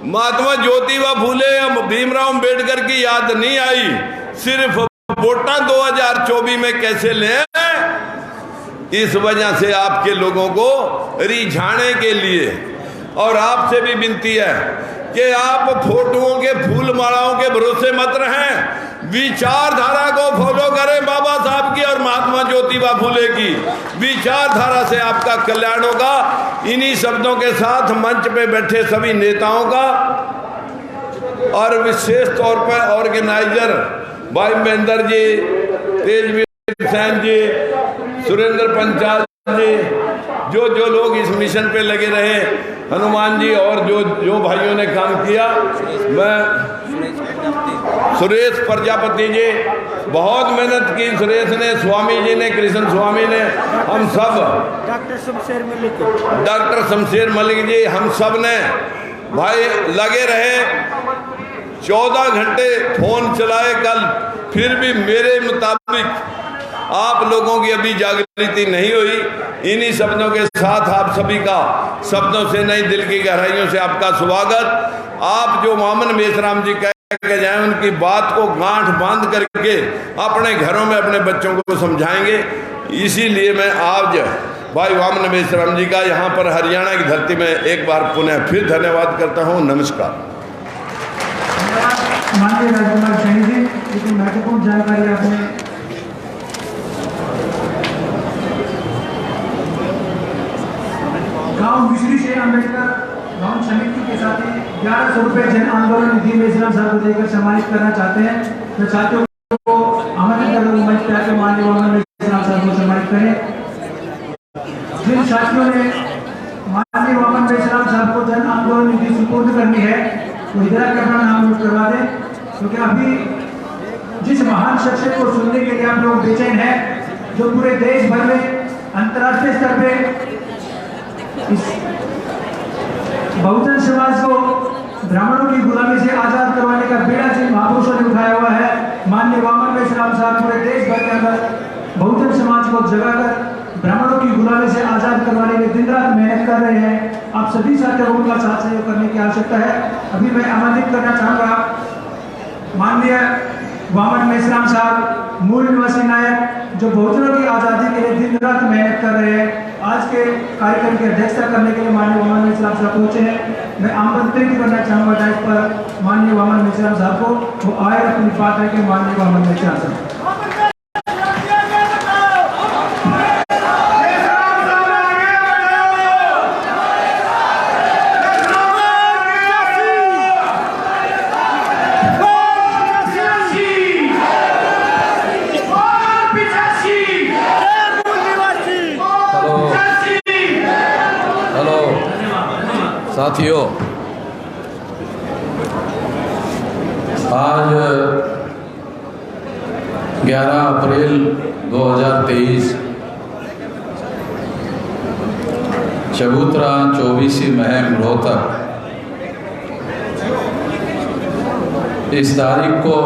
महात्मा ज्योतिबा फूले या भीमराव अंबेडकर की याद नहीं आई। सिर्फ वोटा 2024 में कैसे लें, इस वजह से आपके लोगों को रिझाने के लिए। और आपसे भी विनती है कि आप फोटोओं के फूल मालाओं के भरोसे मत रहें, विचारधारा को फॉलो करें बाबा साहब की और महात्मा ज्योतिबा फूले की विचारधारा से आपका कल्याण होगा। इन्हीं शब्दों के साथ मंच पे बैठे सभी नेताओं का और विशेष तौर पर ऑर्गेनाइजर भाई महेंद्र जी, तेजवीर सैन जी, सुरेंद्र पंचाल जी, जो लोग इस मिशन पे लगे रहे, हनुमान जी और जो भाइयों ने काम किया, मैं सुरेश प्रजापति जी, बहुत मेहनत की सुरेश ने, स्वामी जी ने, कृष्ण स्वामी ने, हम सब, डॉक्टर शमशेर मलिक जी, हम सब ने भाई लगे रहे। 14 घंटे फोन चलाए कल, फिर भी मेरे मुताबिक आप लोगों की अभी जागृति नहीं हुई। इन्हीं शब्दों के साथ आप सभी का शब्दों से नहीं दिल की गहराइयों से आपका स्वागत। आप जो वामन मेश्राम जी कह के जाए, उनकी बात को गांठ बांध करके अपने घरों में अपने बच्चों को समझाएंगे। इसीलिए मैं आज भाई वामन मेश्राम जी का यहाँ पर हरियाणा की धरती में एक बार पुनः फिर धन्यवाद करता हूँ। नमस्कार। माननीय राजकुमार सैनी जी, लेकिन महत्वपूर्ण जानकारी आपने गांव मिश्री से अम्बेडकर गांव समिति के साथ 1100 रुपए जन आंदोलन निधि में इस्लाम साहब को देकर सम्मानित करना चाहते हैं। तो छात्रों को आमंत्रित कर मंच पे आकर माननीय वामन इस्लाम साहब को सम्मानित करें। जिन साथियों ने माननीय वामन इस्लाम साहब को जन आंदोलन निधि सुपुर्द करनी है, वो इधर आकर अपना नाम नोट करवा दें, क्योंकि अभी जिस महान शख्सियत को सुनने के लिए आप लोग बेचैन हैं, जो पूरे देश भर में अंतर्राष्ट्रीय स्तर पे इस बहुजन समाज को ब्राह्मणों की गुलामी से आजाद करवाने का बेड़ा जिन महापुरुषों ने उठाया हुआ है, माननीय वामन मेश्राम साहब पूरे देश भर के अंदर बहुजन समाज को जगाकर ब्राह्मणों की गुलामी से आजाद करवाने में दिन रात मेहनत कर रहे हैं। आप सभी साथियों को उनका साथ सहयोग करने की आवश्यकता है। अभी मैं आमंत्रित करना चाहूँगा माननीय वामन मेश्राम साहब, मूल निवासी नायक, जो बहुजनों की आज़ादी के लिए दिन रात मेहनत कर रहे हैं। आज के कार्यक्रम की अध्यक्षता करने के लिए माननीय वामन मेश्राम साहब पहुंचे हैं। मैं आमंत्रित करना चाहूँगा डाइस पर माननीय वामन मेश्राम साहब को, वो आए अपनी बात है कि माननीय वामन मेश्राम साहब। साथियों, आज 11 अप्रैल 2023 चबूतरा 24वीं मुहिम रोहतक, इस तारीख को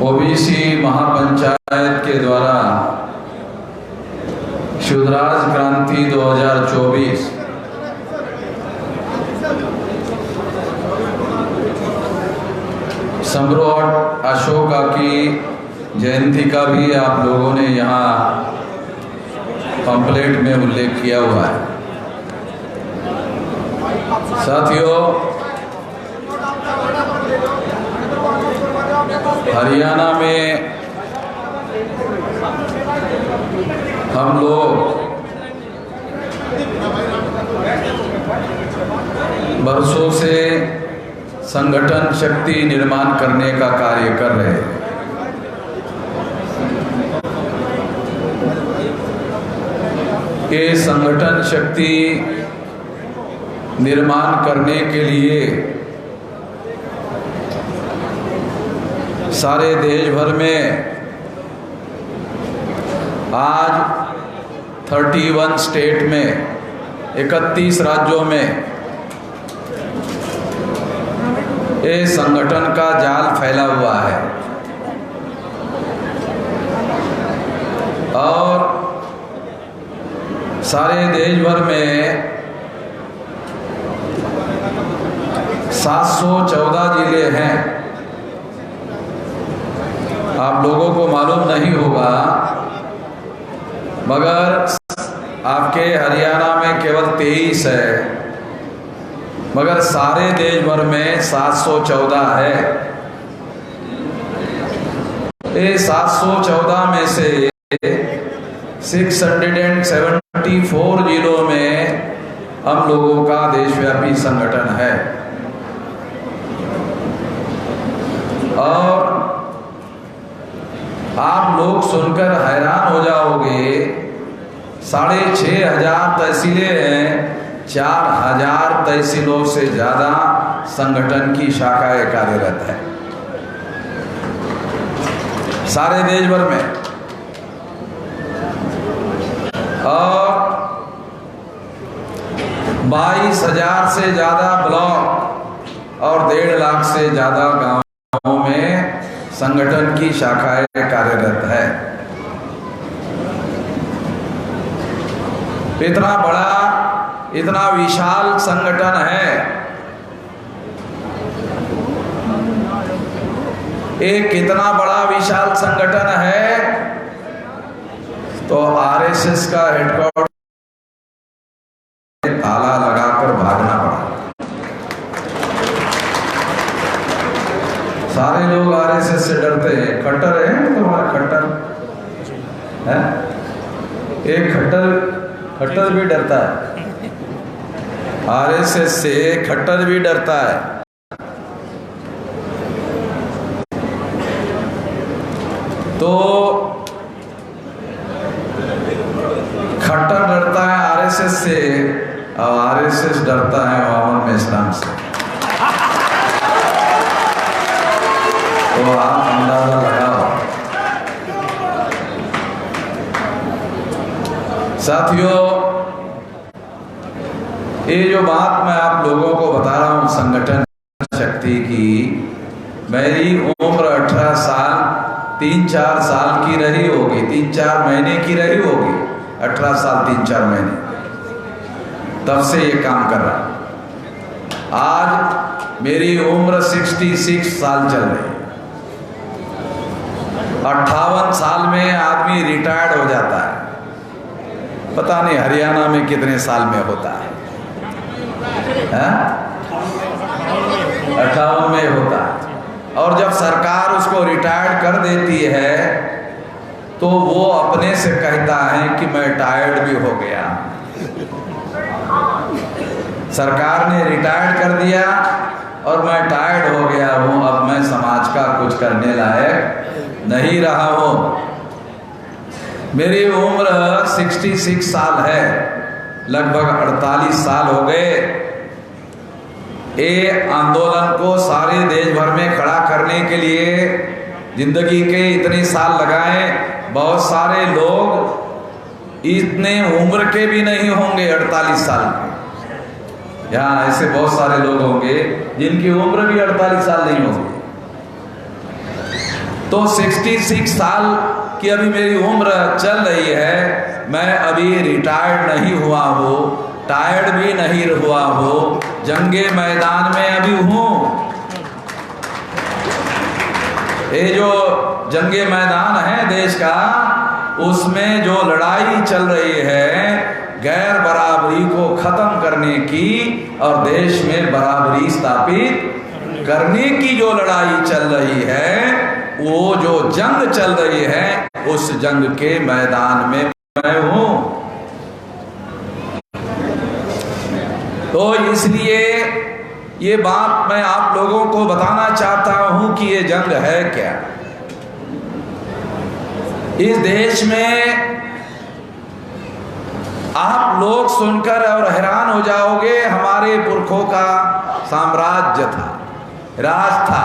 ओबीसी महापंचायत के द्वारा शुद्राज क्रांति 2024 सम्राट अशोका की जयंती का भी आप लोगों ने यहाँ पंपलेट में उल्लेख किया हुआ है। साथियों, हरियाणा में हम लोग बरसों से संगठन शक्ति निर्माण करने का कार्य कर रहे हैं। ये संगठन शक्ति निर्माण करने के लिए सारे देश भर में आज 31 स्टेट में 31 राज्यों में ये संगठन का जाल फैला हुआ है और सारे देश भर में 714 जिले हैं। आप लोगों को मालूम नहीं होगा, मगर आपके हरियाणा में केवल 23 है, मगर सारे देश भर में 714 है। ये 714 में से 674 जिलों में हम लोगों का देशव्यापी संगठन है और आप लोग सुनकर हैरान हो जाओगे, 6500 तहसीलें हैं, 4000 तहसीलों से ज्यादा संगठन की शाखाएं कार्यरत है सारे देश भर में और 22,000 से ज्यादा ब्लॉक और 1.5 लाख से ज्यादा गांवों में संगठन की शाखाएं कार्यरत है। इतना बड़ा, इतना विशाल संगठन है। एक इतना बड़ा विशाल संगठन है तो आरएसएस का हेडक्वार्टर ताला लगाकर भागना पड़ा। सारे लोग आरएसएस से डरते हैं। खट्टर है तुम्हारा, खट्टर है, एक खट्टर भी डरता है आरएसएस से, खट्टर भी डरता है। तो खट्टर डरता है आरएसएस से और आरएसएस डरता है मोहम्मद मेश्राम से। तो आप अंदाजा लगाओ। साथियों, ये जो बात मैं आप लोगों को बता रहा हूं संगठन शक्ति की, मेरी उम्र 18 साल 3-4 साल की रही होगी, 3-4 महीने की रही होगी, 18 साल 3-4 महीने, तब से ये काम कर रहा। आज मेरी उम्र 66 साल चल रही। 58 साल में आदमी रिटायर्ड हो जाता है। पता नहीं हरियाणा में कितने साल में होता है, 58 में होता है। और जब सरकार उसको रिटायर्ड कर देती है तो वो अपने से कहता है कि मैं टायर्ड भी हो गया। सरकार ने रिटायर्ड कर दिया और मैं टायर्ड हो गया हूं, अब मैं समाज का कुछ करने लायक नहीं रहा हूं। मेरी उम्र 66 साल है, लगभग 48 साल हो गए। ये आंदोलन को सारे देश भर में खड़ा करने के लिए जिंदगी के इतने साल लगाए। बहुत सारे लोग इतने उम्र के भी नहीं होंगे 48 साल के। यहाँ ऐसे बहुत सारे लोग होंगे जिनकी उम्र भी 48 साल नहीं होगी। तो 66 साल की अभी मेरी उम्र चल रही है। मैं अभी रिटायर्ड नहीं हुआ हूँ, टायर्ड भी नहीं हुआ हूँ, जंगे मैदान में अभी हूँ। ये जो जंगे मैदान है देश का, उसमें जो लड़ाई चल रही है गैर बराबरी को खत्म करने की और देश में बराबरी स्थापित करने की जो लड़ाई चल रही है, वो जो जंग चल रही है, उस जंग के मैदान में मैं हूं। तो इसलिए ये बात मैं आप लोगों को बताना चाहता हूं कि ये जंग है क्या। इस देश में आप लोग सुनकर और हैरान हो जाओगे, हमारे पुरखों का साम्राज्य था, राज था,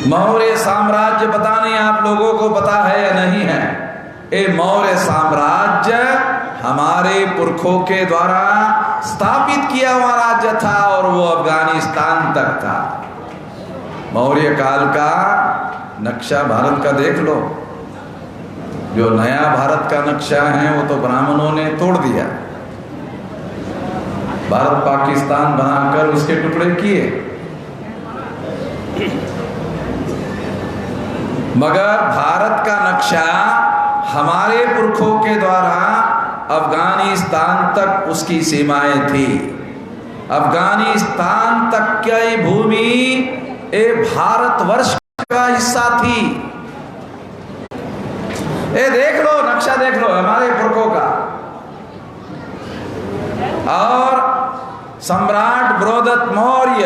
मौर्य साम्राज्य। पता नहीं आप लोगों को पता है या नहीं है। ये मौर्य साम्राज्य हमारे पुरखों के द्वारा स्थापित किया हुआ राज्य था और वो अफगानिस्तान तक था। मौर्य काल का नक्शा भारत का देख लो, जो नया भारत का नक्शा है वो तो ब्राह्मणों ने तोड़ दिया, भारत पाकिस्तान बनाकर उसके टुकड़े किए। मगर भारत का नक्शा हमारे पुरखों के द्वारा अफगानिस्तान तक उसकी सीमाएं थी। अफगानिस्तान तक की भूमि एक भारतवर्ष का हिस्सा थी। ये देख लो, नक्शा देख लो हमारे पुरखों का। और सम्राट बृहदत्त मौर्य,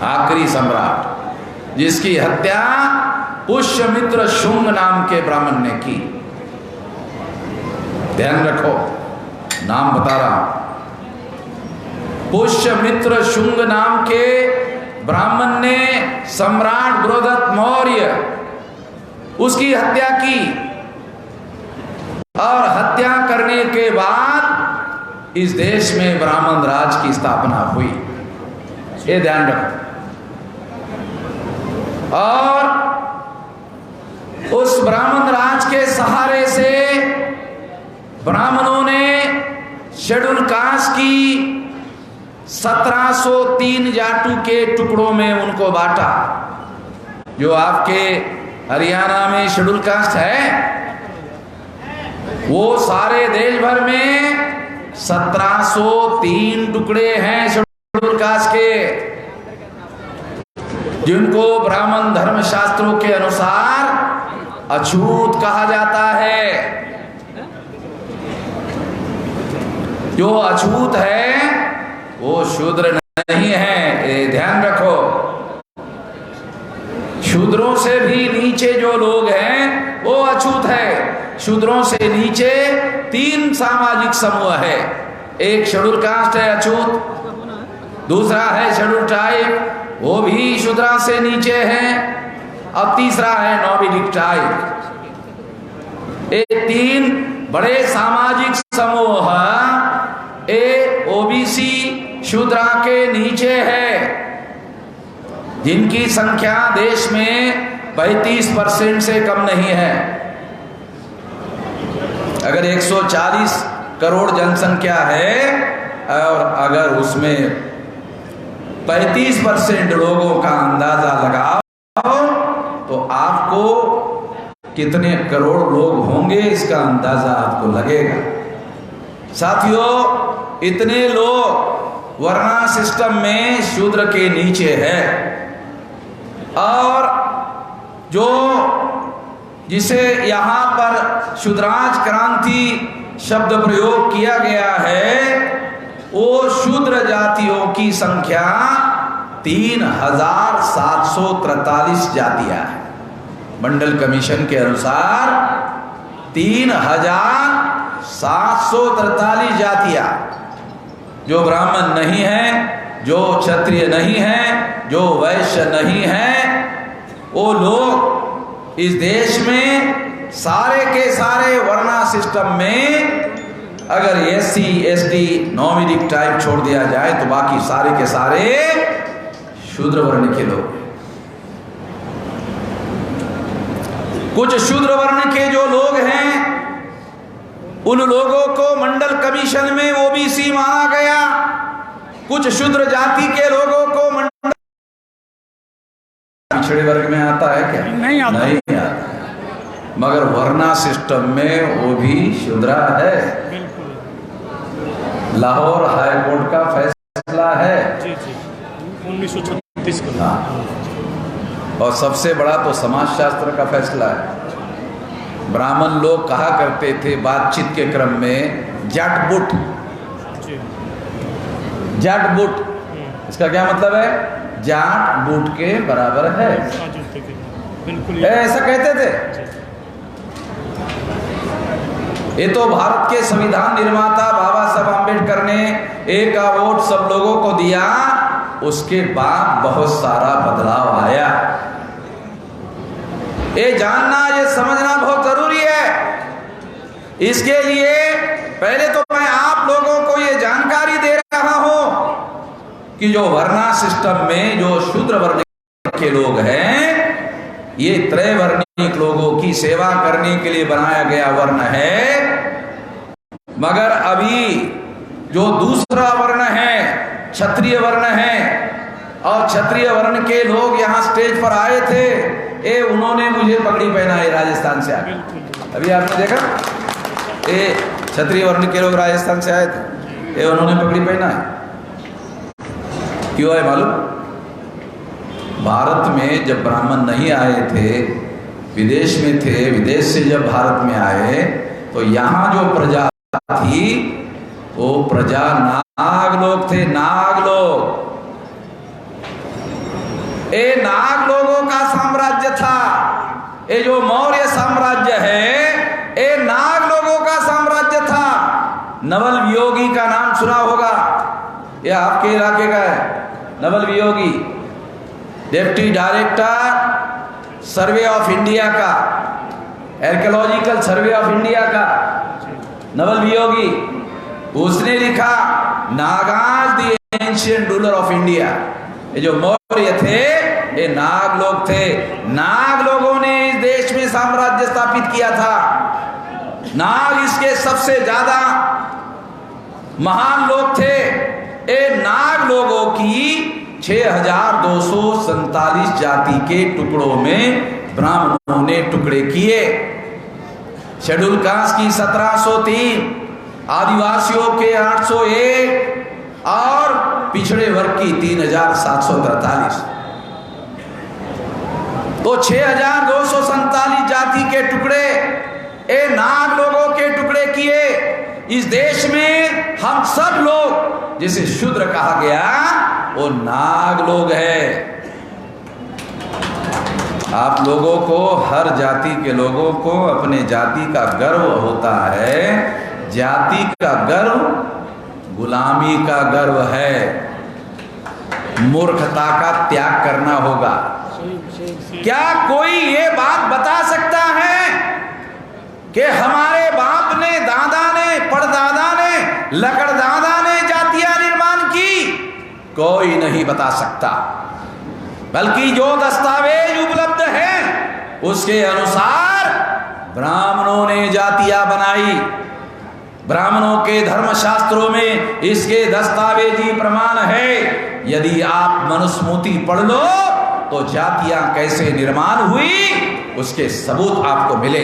आखिरी सम्राट, जिसकी हत्या पुष्यमित्र शुंग नाम के ब्राह्मण ने की। ध्यान रखो, नाम बता रहा हूं। पुष्यमित्र शुंग नाम के ब्राह्मण ने सम्राट बृहदत्त मौर्य उसकी हत्या की और हत्या करने के बाद इस देश में ब्राह्मण राज की स्थापना हुई। ये ध्यान रखो। और उस ब्राह्मण राज के सहारे से ब्राह्मणों ने शेड्यूल कास्ट की 1703 जाटू के टुकड़ों में उनको बांटा। जो आपके हरियाणा में शेड्यूल कास्ट है, वो सारे देश भर में 1703 टुकड़े हैं शेड्यूल कास्ट के, जिनको ब्राह्मण धर्म शास्त्रों के अनुसार अछूत कहा जाता है। जो अछूत है वो शूद्र नहीं है, ये ध्यान रखो। शूद्रों से भी नीचे जो लोग हैं वो अछूत है। शूद्रों से नीचे 3 सामाजिक समूह है। एक शेड्यूल कास्ट है अछूत, दूसरा है शेड्यूल ट्राइब, वो भी शूद्रा से नीचे है, और तीसरा है नोमिडिक टाइप। ये 3 बड़े सामाजिक समूह ए ओबीसी शूद्रा के नीचे है, जिनकी संख्या देश में 35% से कम नहीं है। अगर 140 करोड़ जनसंख्या है और अगर उसमें 35% लोगों का अंदाजा लगाओ तो आपको कितने करोड़ लोग होंगे इसका अंदाजा आपको लगेगा। साथियों, इतने लोग वर्णा सिस्टम में शूद्र के नीचे है। और जो जिसे यहाँ पर शूद्राज क्रांति शब्द प्रयोग किया गया है, वो शूद्र जातियों की संख्या 3743 जातियां हैं। मंडल कमीशन के अनुसार 3743 जातियां, जो ब्राह्मण नहीं है, जो क्षत्रिय नहीं है, जो वैश्य नहीं है, वो लोग इस देश में सारे के सारे वर्णा सिस्टम में अगर SC ST नोमिडिक टाइप छोड़ दिया जाए तो बाकी सारे के सारे शूद्र वर्ण के लोग। कुछ शूद्र वर्ण के जो लोग हैं उन लोगों को मंडल कमीशन में ओबीसी माना गया। कुछ शूद्र जाति के लोगों को मंडल पिछड़े वर्ग में आता है क्या? नहीं आता। मगर वर्ना सिस्टम में वो भी शूद्रा है। लाहौर हाई कोर्ट का फैसला है 1936 का। और सबसे बड़ा तो समाजशास्त्र का फैसला है। ब्राह्मण लोग कहा करते थे बातचीत के क्रम में जाट बुट। जाट बुट इसका क्या मतलब है? जाट बूट के बराबर है, ऐसा कहते थे। ये तो भारत के संविधान निर्माता बाबा साहब आम्बेडकर ने एक का वोट सब लोगों को दिया, उसके बाद बहुत सारा बदलाव आया। ये जानना, ये समझना बहुत जरूरी है। इसके लिए पहले तो मैं आप लोगों को ये जानकारी दे रहा हूं कि जो वर्णा सिस्टम में जो शूद्र वर्ण के लोग हैं, ये त्रैवर्णिक लोगों की सेवा करने के लिए बनाया गया वर्ण है। मगर अभी जो दूसरा वर्ण है क्षत्रिय वर्ण है, और क्षत्रिय वर्ण के लोग यहाँ स्टेज पर आए थे, ये उन्होंने मुझे पगड़ी पहना है राजस्थान से आए। अभी आपने देखा ये क्षत्रिय वर्ण के लोग राजस्थान से आए थे, ये उन्होंने पगड़ी पहना है। क्यों है मालूम? भारत में जब ब्राह्मण नहीं आए थे, विदेश में थे, विदेश से जब भारत में आए तो यहाँ जो प्रजा थी वो प्रजा नाग लोग थे। नाग लोग, ये नाग लोगों का साम्राज्य था। ये जो मौर्य साम्राज्य है, ये नाग लोगों का साम्राज्य था। नवल वियोगी का नाम सुना होगा, ये आपके इलाके का है। Naval Viyogi deputy director survey of India का, आर्कियोलॉजिकल सर्वे ऑफ इंडिया का नवल वियोगी, उसने लिखा Nagas the ancient ruler of India. ये जो मौर्य थे ये नाग लोग थे। नाग लोगों ने इस देश में साम्राज्य स्थापित किया था। नाग इसके सबसे ज्यादा महान लोग थे। ये नाग लोगों की 6247 जाति के टुकड़ों में ब्राह्मणों ने टुकड़े किए। शेड्यूल कास्ट की 1703, आदिवासियों के 801 और पिछड़े वर्ग की 3743। तो 6247 जाति के टुकड़े ए नाग लोगों के टुकड़े किए। इस देश में हम सब लोग जिसे शूद्र कहा गया वो नाग लोग है। आप लोगों को, हर जाति के लोगों को अपने जाति का गर्व होता है। जाति का गर्व गुलामी का गर्व है। मूर्खता का त्याग करना होगा। क्या कोई ये बात बता सकता है कि हमारे बाप ने, दादा ने, परदादा ने, लकड़दादा ने जातियां निर्माण की? कोई नहीं बता सकता। बल्कि जो दस्तावेज उपलब्ध हैं उसके अनुसार ब्राह्मणों ने जातियां बनाई। ब्राह्मणों के धर्मशास्त्रों में इसके दस्तावेजी प्रमाण है। यदि आप मनुस्मृति पढ़ लो तो जातियां कैसे निर्माण हुई उसके सबूत आपको मिले।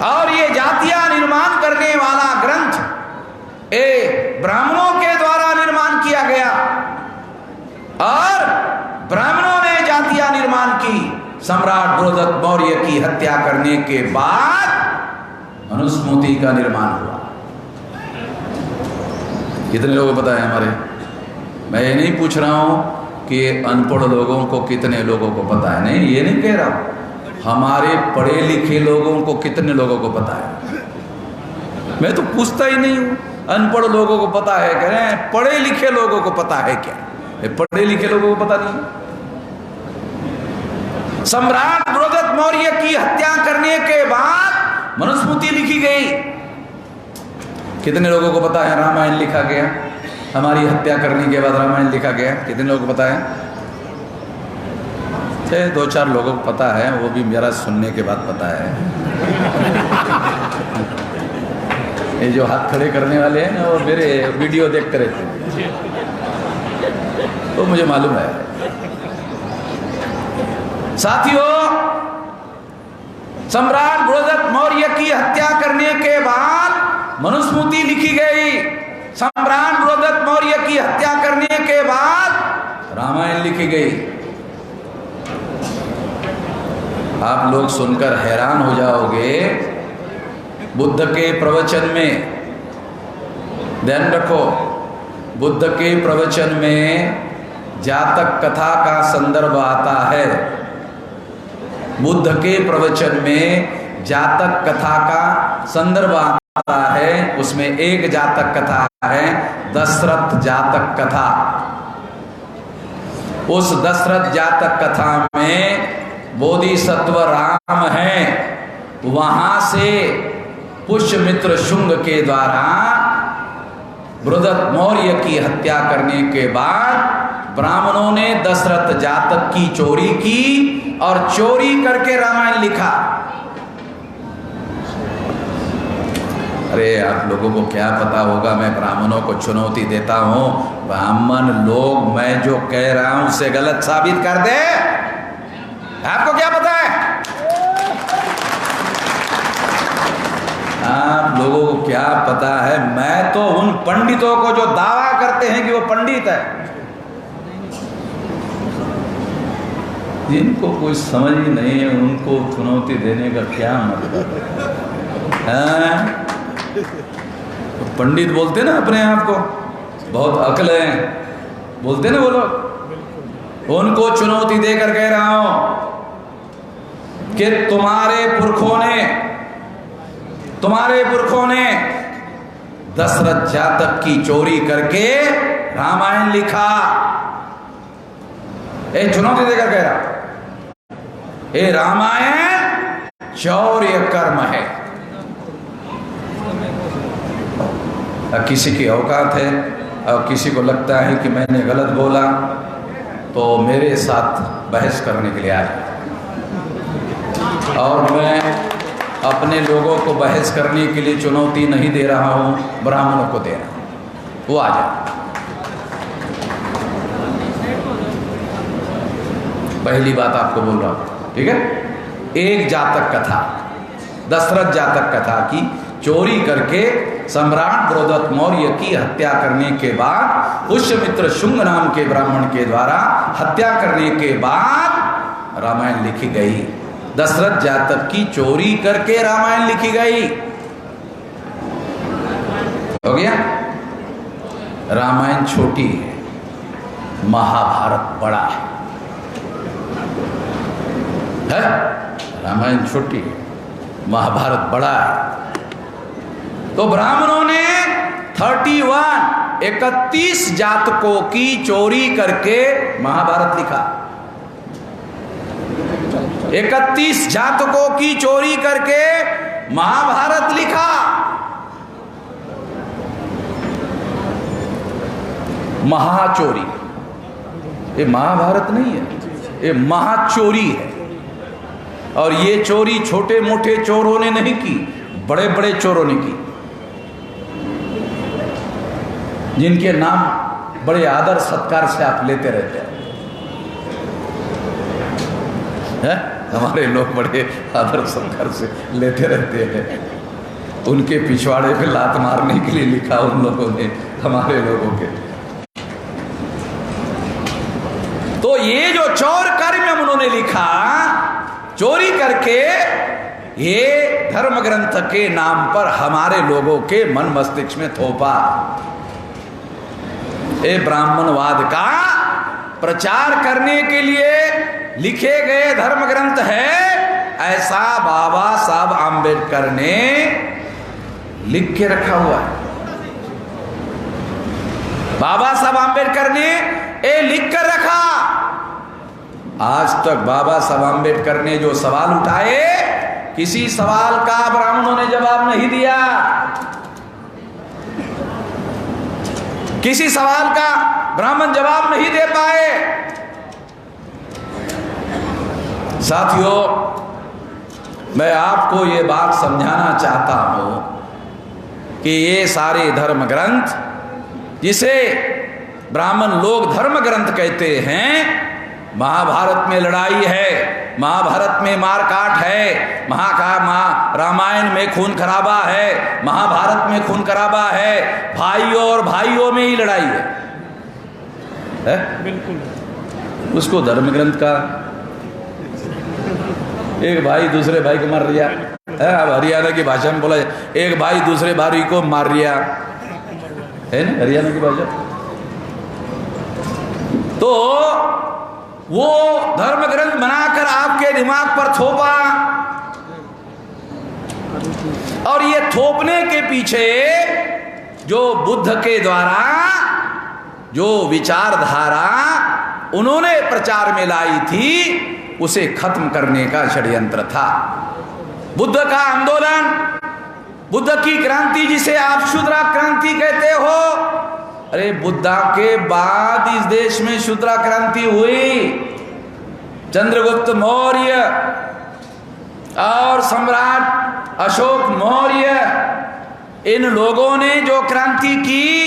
और ये जातियां निर्माण करने वाला ग्रंथ ब्राह्मणों के द्वारा निर्माण किया गया, और ब्राह्मणों ने जातियां निर्माण की। सम्राट बृहदत्त मौर्य की हत्या करने के बाद मनुस्मृति का निर्माण हुआ। कितने लोगों को पता है हमारे? मैं ये नहीं पूछ रहा हूं कि अनपढ़ लोगों को कितने लोगों को पता है, नहीं, ये नहीं कह रहा हूं। हमारे पढ़े लिखे लोगों को कितने लोगों को पता है? मैं तो पूछता ही नहीं हूं अनपढ़ लोगों को पता है, कह रहे हैं पढ़े लिखे लोगों को पता है क्या? पढ़े लिखे लोगों को पता नहीं। सम्राट बृहदत्त मौर्य की हत्या करने के बाद मनुस्मृति लिखी गई। कितने लोगों को पता है रामायण लिखा गया? हमारी हत्या करने के बाद रामायण लिखा गया। कितने लोगों को पता है? 2-4 लोगों को पता है, वो भी मेरा सुनने के बाद पता है। ये जो हाथ खड़े करने वाले हैं ना, वो मेरे वीडियो देखते रहते हैं, तो मुझे मालूम है। साथियों, सम्राट बृहदत्त मौर्य की हत्या करने के बाद मनुस्मृति लिखी गई। सम्राट बृहदत्त मौर्य की हत्या करने के बाद रामायण लिखी गई। आप लोग सुनकर हैरान हो जाओगे। बुद्ध के प्रवचन में, ध्यान रखो, बुद्ध के प्रवचन में जातक कथा का संदर्भ आता है। बुद्ध के प्रवचन में जातक कथा का संदर्भ आता है। उसमें एक जातक कथा है, दशरथ जातक कथा। उस दशरथ जातक कथा में बोधिसत्व राम हैं। वहां से पुष्यमित्र शुंग के द्वारा बृहदत्त मौर्य की हत्या करने के बाद ब्राह्मणों ने दशरथ जातक की चोरी की और चोरी करके रामायण लिखा। अरे आप लोगों को क्या पता होगा, मैं ब्राह्मणों को चुनौती देता हूं। ब्राह्मण लोग मैं जो कह रहा हूं उसे गलत साबित कर दे। आपको क्या पता है? आप लोगों को क्या पता है? मैं तो उन पंडितों को जो दावा करते हैं कि वो पंडित है, जिनको कोई समझ ही नहीं है, उनको चुनौती देने का क्या मतलब है? तो पंडित बोलते ना अपने आप को, बहुत अक्ल है, बोलते ना वो लोग। उनको चुनौती देकर कह रहा हूं कि तुम्हारे पुरखों ने दशरथ जातक की चोरी करके रामायण लिखा। चुनौती देकर कह रहा, ये रामायण चौर्य कर्म है। किसी की औकात है और किसी को लगता है कि मैंने गलत बोला तो मेरे साथ बहस करने के लिए आ जाए। और मैं अपने लोगों को बहस करने के लिए चुनौती नहीं दे रहा हूं, ब्राह्मणों को दे रहा हूं, वो आ जाए। पहली बात आपको बोल रहा हूं, ठीक है? एक जातक कथा, दशरथ जातक कथा की चोरी करके सम्राट बृहदत्त मौर्य की हत्या करने के बाद, पुष्यमित्र शुंग नाम के ब्राह्मण के द्वारा हत्या करने के बाद रामायण लिखी गई। दशरथ जातक की चोरी करके रामायण लिखी गई। हो गया? रामायण छोटी है, महाभारत बड़ा है। रामायण छोटी है, महाभारत बड़ा है। तो ब्राह्मणों ने 31 जातकों की चोरी करके महाभारत लिखा। 31 जातकों की चोरी करके महाभारत लिखा। महाचोरी, ये महाभारत नहीं है, ये महाचोरी है। और ये चोरी छोटे मोटे चोरों ने नहीं की, बड़े बड़े चोरों ने की, जिनके नाम बड़े आदर सत्कार से आप लेते रहते हैं। हमारे लोग बड़े आदर सत्कार से लेते रहते हैं। उनके पिछवाड़े पे लात मारने के लिए लिखा उन लोगों ने, हमारे लोगों के। तो ये जो चोर कर्म उन्होंने लिखा, चोरी करके, ये धर्म ग्रंथ के नाम पर हमारे लोगों के मन मस्तिष्क में थोपा। ये ब्राह्मणवाद का प्रचार करने के लिए लिखे गए धर्म ग्रंथ है, ऐसा बाबा साहब आम्बेडकर ने लिख के रखा हुआ है। बाबा साहब आम्बेडकर ने ये लिख कर रखा। आज तक बाबा साहब आम्बेडकर ने जो सवाल उठाए, किसी सवाल का ब्राह्मणों ने जवाब नहीं दिया। किसी सवाल का ब्राह्मण जवाब नहीं दे पाए। साथियों, मैं आपको ये बात समझाना चाहता हूं कि ये सारे धर्म ग्रंथ, जिसे ब्राह्मण लोग धर्म ग्रंथ कहते हैं, महाभारत में लड़ाई है, महाभारत में मारकाट है, रामायण में खून खराबा है, महाभारत में खून खराबा है, भाइयों और भाइयों में ही लड़ाई है? बिल्कुल। उसको धर्म ग्रंथ का एक भाई दूसरे भाई को मार रिया है। अब हरियाणा की भाषा में बोला जाए, एक भाई दूसरे भाई को मार रिया है ना, हरियाणा की भाषा। तो वो धर्म ग्रंथ बनाकर आपके दिमाग पर थोपा, और ये थोपने के पीछे जो बुद्ध के द्वारा जो विचारधारा उन्होंने प्रचार में लाई थी, उसे खत्म करने का षड्यंत्र था। बुद्ध का आंदोलन, बुद्ध की क्रांति, जिसे आप शूद्रा क्रांति कहते हो, अरे बुद्धा के बाद इस देश में शूद्रा क्रांति हुई। चंद्रगुप्त मौर्य और सम्राट अशोक मौर्य, इन लोगों ने जो क्रांति की,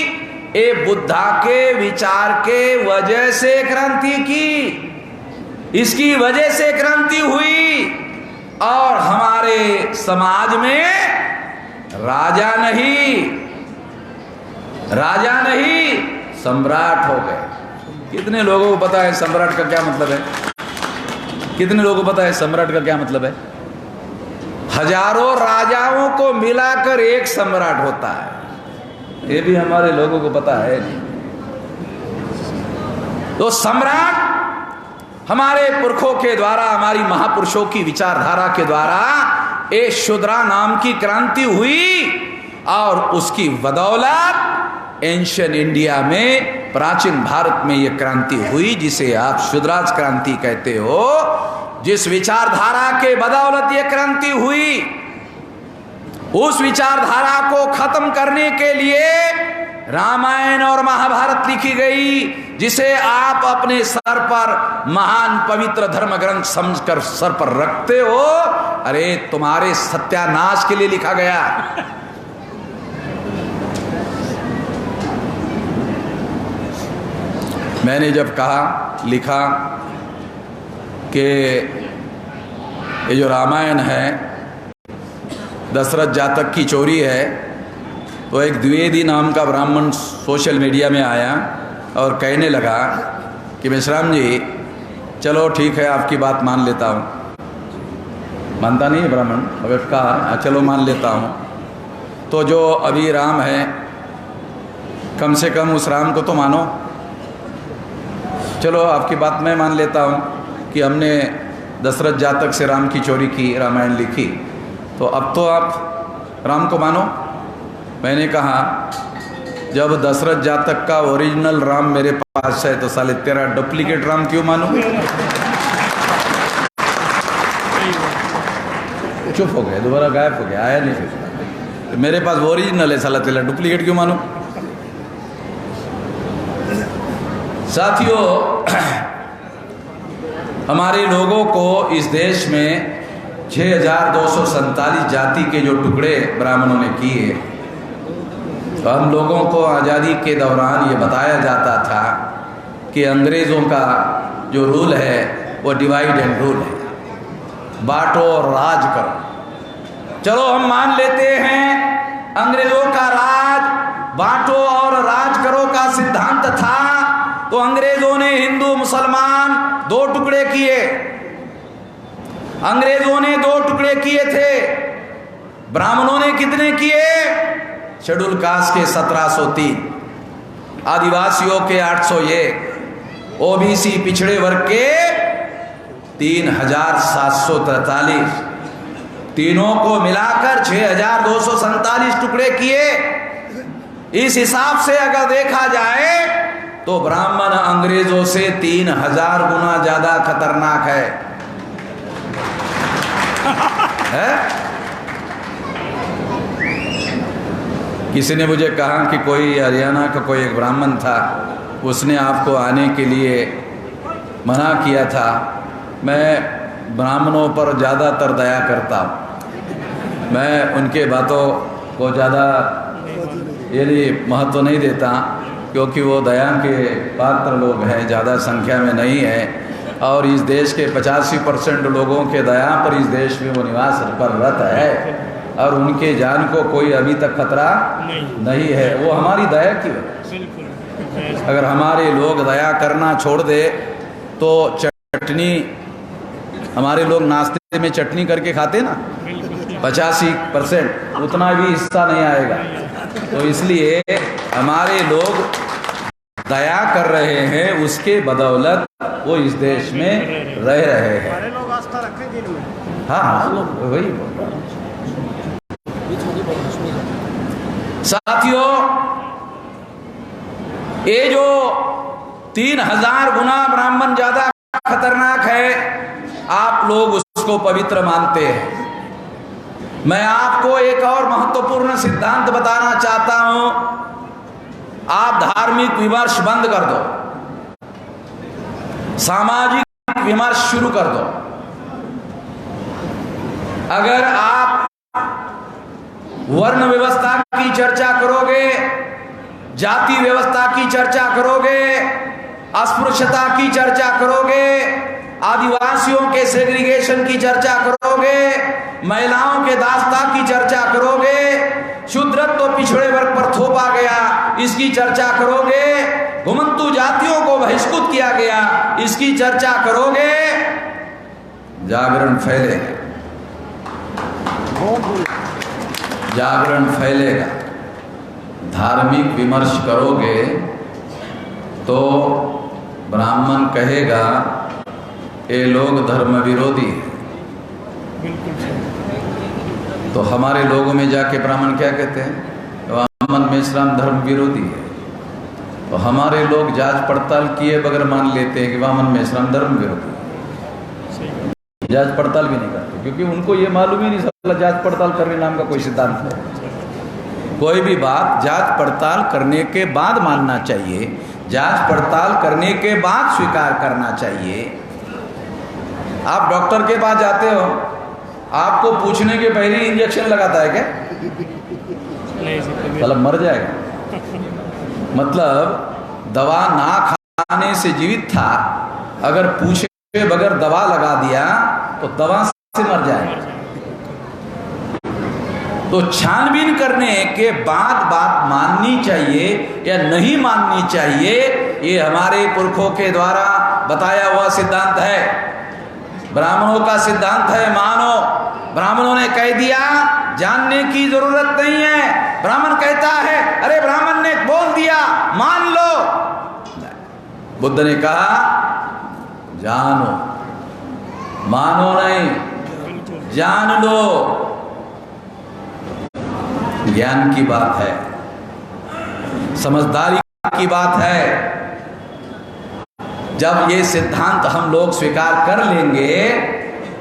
ये बुद्धा के विचार के वजह से क्रांति की, इसकी वजह से क्रांति हुई। और हमारे समाज में राजा नहीं सम्राट हो गए। कितने लोगों को पता है सम्राट का क्या मतलब है? कितने लोगों को पता है सम्राट का क्या मतलब है? हजारों राजाओं को मिलाकर एक सम्राट होता है। ये भी हमारे लोगों को पता है नहीं। तो सम्राट हमारे पुरखों के द्वारा, हमारी महापुरुषों की विचारधारा के द्वारा ये शूद्रा नाम की क्रांति हुई, और उसकी बदौलत एंशियंट इंडिया में, प्राचीन भारत में ये क्रांति हुई, जिसे आप शूद्राज क्रांति कहते हो। जिस विचारधारा के बदौलत ये क्रांति हुई, उस विचारधारा को खत्म करने के लिए रामायण और महाभारत लिखी गई, जिसे आप अपने सर पर महान पवित्र धर्म ग्रंथ समझकर सर पर रखते हो। अरे तुम्हारे सत्यानाश के लिए लिखा गया। मैंने जब कहा, लिखा कि ये जो रामायण है दशरथ जातक की चोरी है, तो एक द्विवेदी नाम का ब्राह्मण सोशल मीडिया में आया और कहने लगा कि मेश्राम जी, चलो ठीक है, आपकी बात मान लेता हूँ। मानता नहीं है ब्राह्मण, मगर कहा चलो मान लेता हूँ। तो जो अभी राम है, कम से कम उस राम को तो मानो। चलो आपकी बात मैं मान लेता हूँ कि हमने दशरथ जातक से राम की चोरी की, रामायण लिखी, तो अब तो आप राम को मानो। मैंने कहा जब दशरथ जातक का ओरिजिनल राम मेरे पास है, तो साले तेरा डुप्लीकेट राम क्यों मानूं? चुप हो गया, दोबारा गायब हो गया, आया नहीं फिर। मेरे पास ओरिजिनल है, साला तेरा डुप्लीकेट क्यों मानूं? साथियों, हमारे लोगों को इस देश में 6247 जाति के जो टुकड़े ब्राह्मणों ने किए, तो हम लोगों को आज़ादी के दौरान ये बताया जाता था कि अंग्रेज़ों का जो रूल है वो डिवाइड एंड रूल है, बांटो और राज करो। चलो हम मान लेते हैं अंग्रेज़ों का राज बांटो और राज करो का सिद्धांत था, तो अंग्रेज़ों ने हिंदू मुसलमान 2 टुकड़े किए। अंग्रेज़ों ने 2 टुकड़े किए थे, ब्राह्मणों ने कितने किए? शेड्यूल कास्ट के 1703, आदिवासियों के 801, ओबीसी पिछड़े वर्ग के 3743, तीनों को मिलाकर 6247 टुकड़े किए। इस हिसाब से अगर देखा जाए तो ब्राह्मण अंग्रेजों से 3000 गुना ज्यादा खतरनाक है? किसी ने मुझे कहा कि कोई हरियाणा का कोई एक ब्राह्मण था, उसने आपको आने के लिए मना किया था। मैं ब्राह्मणों पर ज़्यादातर दया करता हूँ, मैं उनके बातों को ज़्यादा यदि महत्व नहीं देता, क्योंकि वो दया के पात्र लोग हैं, ज़्यादा संख्या में नहीं है। और इस देश के 85% लोगों के दया पर इस देश में वो निवास कररत है और उनके जान को कोई अभी तक खतरा नहीं है। वो हमारी दया की वजह से। अगर हमारे लोग दया करना छोड़ दे तो चटनी, हमारे लोग नाश्ते में चटनी करके खाते ना, 85% उतना भी हिस्सा नहीं आएगा। तो इसलिए हमारे लोग दया कर रहे हैं, उसके बदौलत वो इस देश में रह रहे हैं। लोग आस्था रखेंगे इनमें। हाँ, वही साथियों, ये जो 3000 गुना ब्राह्मण ज्यादा खतरनाक है, आप लोग उसको पवित्र मानते हैं। मैं आपको एक और महत्वपूर्ण सिद्धांत बताना चाहता हूं। आप धार्मिक विमर्श बंद कर दो, सामाजिक विमर्श शुरू कर दो। अगर आप वर्ण व्यवस्था की चर्चा करोगे, जाति व्यवस्था की चर्चा करोगे, अस्पृश्यता की चर्चा करोगे, आदिवासियों के सेग्रीगेशन की चर्चा करोगे, महिलाओं के दास्ता की चर्चा करोगे, शूद्रत्व पिछड़े वर्ग पर थोपा गया इसकी चर्चा करोगे, घुमंतु जातियों को बहिष्कृत किया गया इसकी चर्चा करोगे, जागरण फैलेगा, जागरण फैलेगा। धार्मिक विमर्श करोगे तो ब्राह्मण कहेगा ये लोग धर्म विरोधी है। तो हमारे लोगों में जाके ब्राह्मण क्या कहते हैं? वामन मेश्राम धर्म विरोधी है। तो हमारे लोग जांच पड़ताल किए बगैर मान लेते हैं कि वामन मेश्राम धर्म विरोधी है। जांच पड़ताल भी नहीं करते क्योंकि उनको ये मालूम ही नहीं सकता जांच पड़ताल करने नाम का कोई सिद्धांत है। कोई भी बात जांच पड़ताल करने के बाद मानना चाहिए, जांच पड़ताल करने के बाद स्वीकार करना चाहिए। आप डॉक्टर के पास जाते हो, आपको पूछने के पहले इंजेक्शन लगाता है क्या? मतलब मर जाएगा। मतलब दवा ना खाने से जीवित था, अगर पूछे बगैर दवा लगा दिया तो दवा से मर जाएगा। तो छानबीन करने के बाद बात माननी चाहिए या नहीं माननी चाहिए, ये हमारे पुरखों के द्वारा बताया हुआ सिद्धांत है, ब्राह्मणों का सिद्धांत है। मानो, ब्राह्मणों ने कह दिया जानने की जरूरत नहीं है। ब्राह्मण कहता है अरे ब्राह्मण ने बोल दिया मान लो। बुद्ध ने कहा जानो, मानो नहीं, जान लो। ज्ञान की बात है, समझदारी की बात है। जब ये सिद्धांत हम लोग स्वीकार कर लेंगे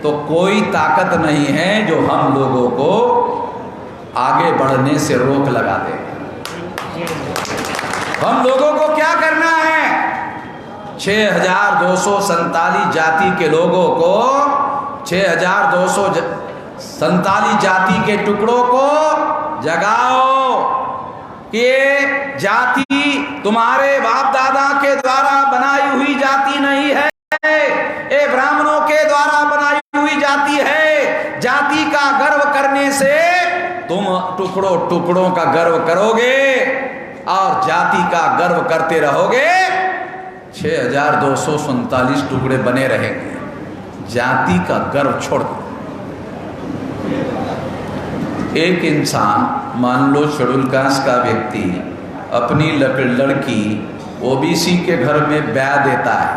तो कोई ताकत नहीं है जो हम लोगों को आगे बढ़ने से रोक लगा दे। हम लोगों को क्या करना है? 6247 जाति के लोगों को, 6247 जाति के टुकड़ों को जगाओ कि ये जाति तुम्हारे बाप दादा के द्वारा बनाई हुई जाति नहीं है, ये ब्राह्मणों के द्वारा बनाई हुई जाति है। जाति का गर्व करने से तुम टुकड़ों टुकड़ों का गर्व करोगे और जाति का गर्व करते रहोगे। 6247 टुकड़े बने रहेंगे, जाति का गर्व छोड़ दो। एक इंसान, मान लो शेड्यूल कास्ट का व्यक्ति अपनी लड़की ओबीसी के घर में ब्याह देता है,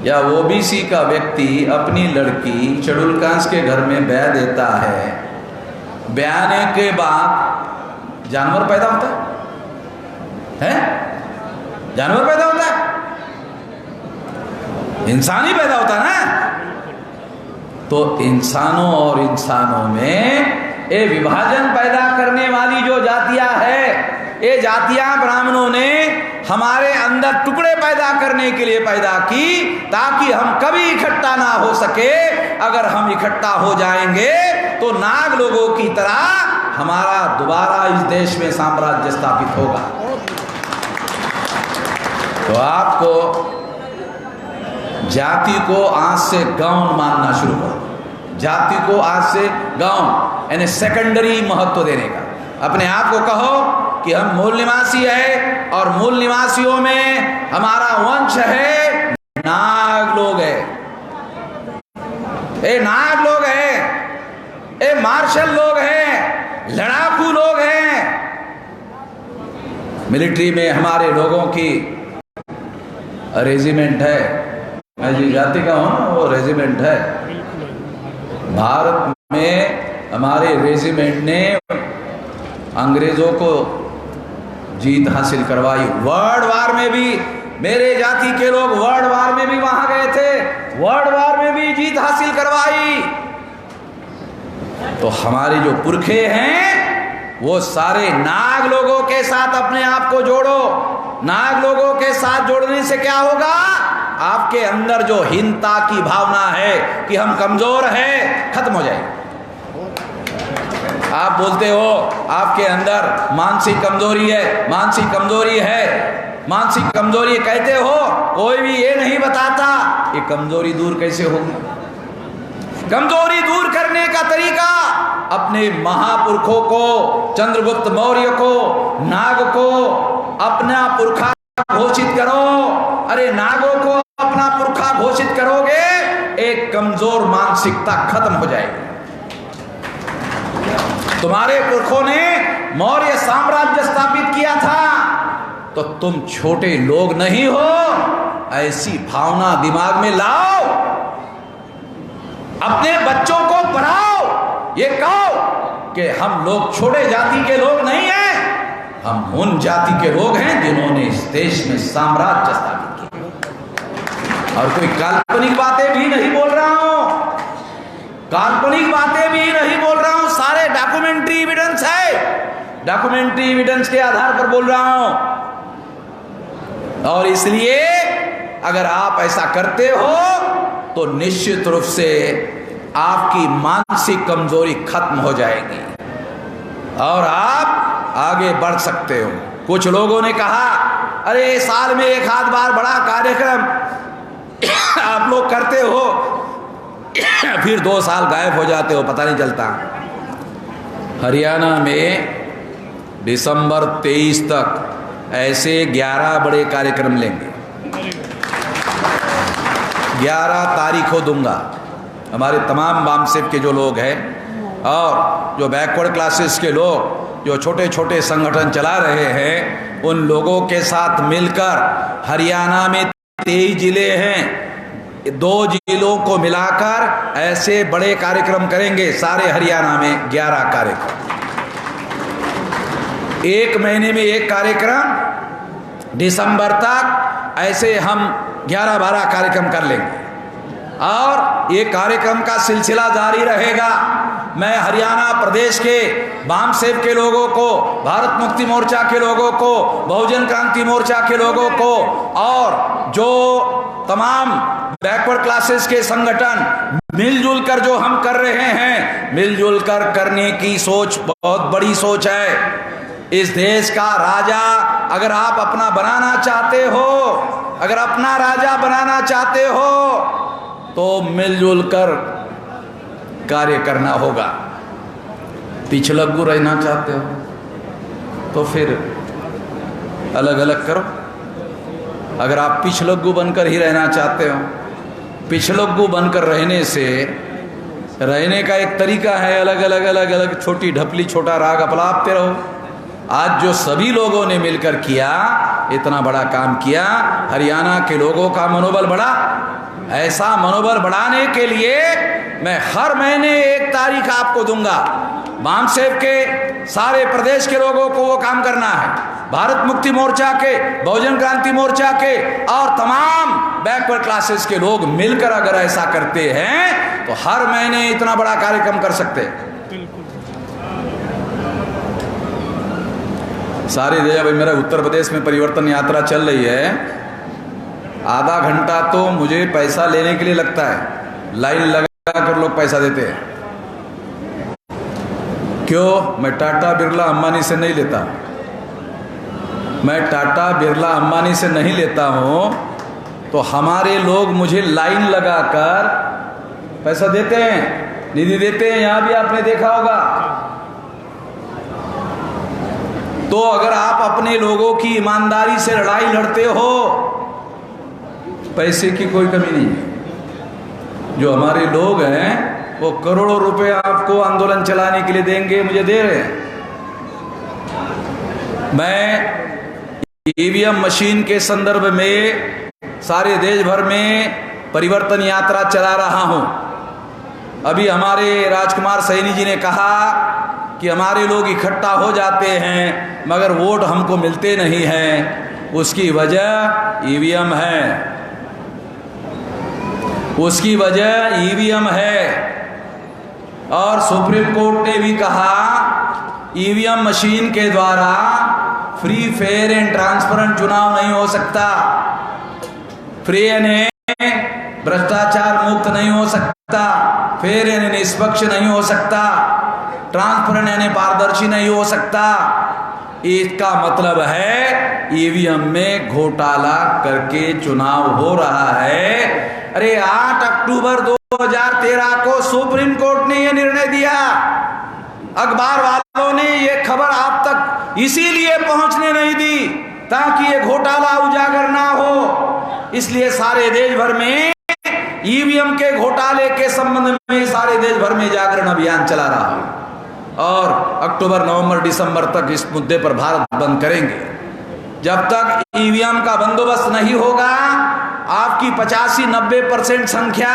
या ओबीसी का व्यक्ति अपनी लड़की शेड्यूल कास्ट के घर में ब्याह देता है। ब्याहने के बाद जानवर पैदा होता है? जानवर पैदा होता है? इंसान ही पैदा होता है ना। तो इंसानों और इंसानों में ये विभाजन पैदा करने वाली जो जातियां है, ये जातियां ब्राह्मणों ने हमारे अंदर टुकड़े पैदा करने के लिए पैदा की ताकि हम कभी इकट्ठा ना हो सके। अगर हम इकट्ठा हो जाएंगे तो नाग लोगों की तरह हमारा दोबारा इस देश में साम्राज्य स्थापित होगा। तो आपको जाति को आज से गौण मानना शुरू करो। जाति को आज से गौण यानी सेकेंडरी महत्व देने का। अपने आप को कहो कि हम मूल निवासी है और मूल निवासियों में हमारा वंश है नाग लोग है, ए नाग लोग है, ए मार्शल लोग हैं, लड़ाकू लोग हैं। मिलिट्री में हमारे लोगों की रेजिमेंट है, मैं जी जाति का हूं ना, वो रेजिमेंट है। भारत में हमारे रेजिमेंट ने अंग्रेजों को जीत हासिल करवाई। वर्ल्ड वार में भी मेरे जाति के लोग वर्ल्ड वार में भी वहां गए थे, वर्ल्ड वार में भी जीत हासिल करवाई। तो हमारे जो पुरखे हैं वो सारे नाग लोगों के साथ अपने आप को जोड़ो। नाग लोगों के साथ जोड़ने से क्या होगा? आपके अंदर जो हीनता की भावना है कि हम कमजोर हैं, खत्म हो जाएगी। आप बोलते हो आपके अंदर मानसिक कमजोरी है, मानसिक कमजोरी है, मानसिक कमजोरी कहते हो, कोई भी ये नहीं बताता ये कमजोरी दूर कैसे होगी। कमजोरी दूर करने का तरीका अपने महापुरखों को, चंद्रगुप्त मौर्य को, नाग को अपना पुरखा घोषित करो। अरे नागों को अपना पुरखा घोषित करोगे, एक कमजोर मानसिकता खत्म हो जाएगी। तुम्हारे पुरखों ने मौर्य साम्राज्य स्थापित किया था, तो तुम छोटे लोग नहीं हो। ऐसी भावना दिमाग में लाओ, अपने बच्चों को पढ़ाओ, ये कहो कि हम लोग छोटे जाति के लोग नहीं हैं, हम उन जाति के लोग हैं जिन्होंने इस देश में साम्राज्य स्थापित किया। और कोई काल्पनिक बातें भी नहीं बोल रहा हूं, काल्पनिक बातें भी नहीं बोल रहा हूं, सारे डॉक्यूमेंट्री एविडेंस है, डॉक्यूमेंट्री एविडेंस के आधार पर बोल रहा हूं। और इसलिए अगर आप ऐसा करते हो तो निश्चित रूप से आपकी मानसिक कमजोरी खत्म हो जाएगी और आप आगे बढ़ सकते हो। कुछ लोगों ने कहा अरे साल में एक आध बार बड़ा कार्यक्रम आप लोग करते हो, फिर 2 साल गायब हो जाते हो, पता नहीं चलता। हरियाणा में दिसंबर 23 तक ऐसे 11 बड़े कार्यक्रम लेंगे। 11 तारीख को दूंगा। हमारे तमाम बामसेब के जो लोग हैं और जो बैकवर्ड क्लासेस के लोग जो छोटे छोटे संगठन चला रहे हैं, उन लोगों के साथ मिलकर हरियाणा में 23 जिले हैं, 2 जिलों को मिलाकर ऐसे बड़े कार्यक्रम करेंगे। सारे हरियाणा में 11 कार्यक्रम, 1 महीने में 1 कार्यक्रम, दिसंबर तक ऐसे हम 11-12 कार्यक्रम कर लेंगे और ये कार्यक्रम का सिलसिला जारी रहेगा। मैं हरियाणा प्रदेश के बामसेब के लोगों को, भारत मुक्ति मोर्चा के लोगों को, बहुजन क्रांति मोर्चा के लोगों को और जो तमाम बैकवर्ड क्लासेस के संगठन मिलजुल कर जो हम कर रहे हैं, मिलजुल कर करने की सोच बहुत बड़ी सोच है। इस देश का राजा अगर आप अपना बनाना चाहते हो, अगर अपना राजा बनाना चाहते हो तो मिलजुल कर कार्य करना होगा। पिछलग्गू रहना चाहते हो तो फिर अलग अलग करो। अगर आप पिछलग्गू बनकर ही रहना चाहते हो, पिछलग्गू बनकर रहने से रहने का एक तरीका है, अलग अलग अलग अलग छोटी ढपली छोटा राग अपलापते रहो। आज जो सभी लोगों ने मिलकर किया, इतना बड़ा काम किया, हरियाणा के लोगों का मनोबल बढ़ा। ऐसा मनोबल बढ़ाने के लिए मैं हर महीने 1 तारीख आपको दूंगा। बामसेब के सारे प्रदेश के लोगों को वो काम करना है, भारत मुक्ति मोर्चा के, बहुजन क्रांति मोर्चा के और तमाम बैकवर्ड क्लासेस के लोग मिलकर अगर ऐसा करते हैं तो हर महीने इतना बड़ा कार्यक्रम कर सकते हैं। सारी जगह भाई मेरा उत्तर प्रदेश में परिवर्तन यात्रा चल रही है, आधा घंटा तो मुझे पैसा लेने के लिए लगता है, लाइन लगा कर लोग पैसा देते हैं। क्यों? मैं टाटा बिरला अंबानी से नहीं लेता, मैं टाटा बिरला अंबानी से नहीं लेता हूं, तो हमारे लोग मुझे लाइन लगाकर पैसा देते हैं, निधि देते हैं, यहां भी आपने देखा होगा। तो अगर आप अपने लोगों की ईमानदारी से लड़ाई लड़ते हो, पैसे की कोई कमी नहीं है। जो हमारे लोग हैं वो करोड़ों रुपए आपको आंदोलन चलाने के लिए देंगे, मुझे दे रहे हैं। मैं ईवीएम मशीन के संदर्भ में सारे देश भर में परिवर्तन यात्रा चला रहा हूं। अभी हमारे राजकुमार सैनी जी ने कहा कि हमारे लोग इकट्ठा हो जाते हैं मगर वोट हमको मिलते नहीं हैं। उसकी वजह ईवीएम है, उसकी वजह ईवीएम है। और सुप्रीम कोर्ट ने भी कहा ईवीएम मशीन के द्वारा फ्री फेयर एंड ट्रांसपेरेंट चुनाव नहीं हो सकता, फ्री यानी भ्रष्टाचार मुक्त नहीं हो सकता, फेयर यानी निष्पक्ष नहीं हो सकता, ट्रांसपेरेंट यानी पारदर्शी नहीं हो सकता। इसका मतलब है ईवीएम में घोटाला करके चुनाव हो रहा है। अरे 8 अक्टूबर 2013 को सुप्रीम कोर्ट ने यह निर्णय दिया। अखबार वालों ने यह खबर आप तक इसीलिए पहुंचने नहीं दी ताकि ये घोटाला उजागर ना हो। इसलिए सारे देश भर में ईवीएम के घोटाले के संबंध में सारे देश भर में जागरण अभियान चला रहा है और अक्टूबर, नवंबर, दिसंबर तक इस मुद्दे पर भारत बंद करेंगे। जब तक ईवीएम का बंदोबस्त नहीं होगा, आपकी 85-90% संख्या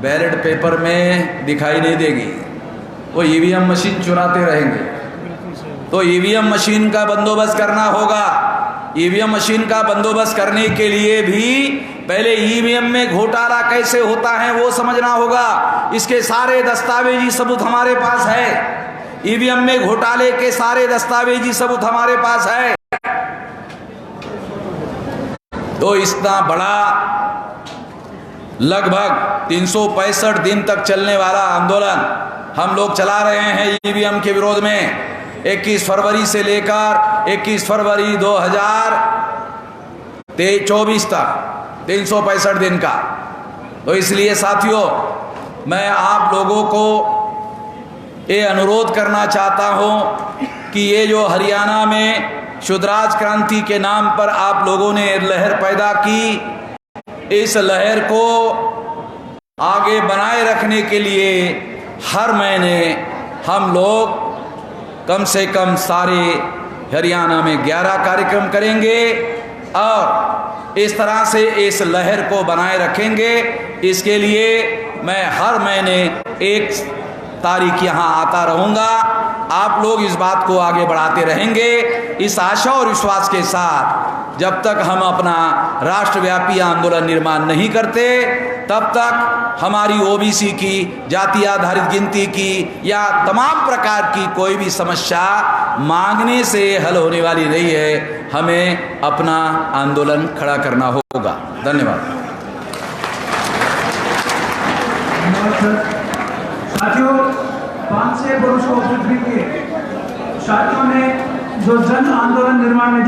बैलेट पेपर में दिखाई नहीं देगी, वो ईवीएम मशीन चुराते रहेंगे। तो ईवीएम मशीन का बंदोबस्त करना होगा। ईवीएम मशीन का बंदोबस्त करने के लिए भी पहले ईवीएम में घोटाला कैसे होता है वो समझना होगा। इसके सारे दस्तावेजी सबूत हमारे पास है। ईवीएम में घोटाले के सारे दस्तावेजी सबूत हमारे पास है। तो इतना बड़ा लगभग 365 दिन तक चलने वाला आंदोलन हम लोग चला रहे हैं ईवीएम के विरोध में। 21 फरवरी से लेकर 21 फरवरी 2024 तक 365 दिन का। तो इसलिए साथियों, मैं आप लोगों को ये अनुरोध करना चाहता हूं कि ये जो हरियाणा में शुद्धराज क्रांति के नाम पर आप लोगों ने लहर पैदा की, इस लहर को आगे बनाए रखने के लिए हर महीने हम लोग कम से कम सारे हरियाणा में 11 कार्यक्रम करेंगे और इस तरह से इस लहर को बनाए रखेंगे। इसके लिए मैं हर महीने 1 तारीख यहाँ आता रहूँगा। आप लोग इस बात को आगे बढ़ाते रहेंगे इस आशा और विश्वास के साथ। जब तक हम अपना राष्ट्रव्यापी आंदोलन निर्माण नहीं करते, तब तक हमारी ओबीसी की, जाति आधारित गिनती की या तमाम प्रकार की कोई भी समस्या मांगने से हल होने वाली नहीं है। हमें अपना आंदोलन खड़ा करना होगा। धन्यवाद। साथियों, 5 से पुरुष को पृथ्वी के साथियों ने जो जन आंदोलन निर्माण में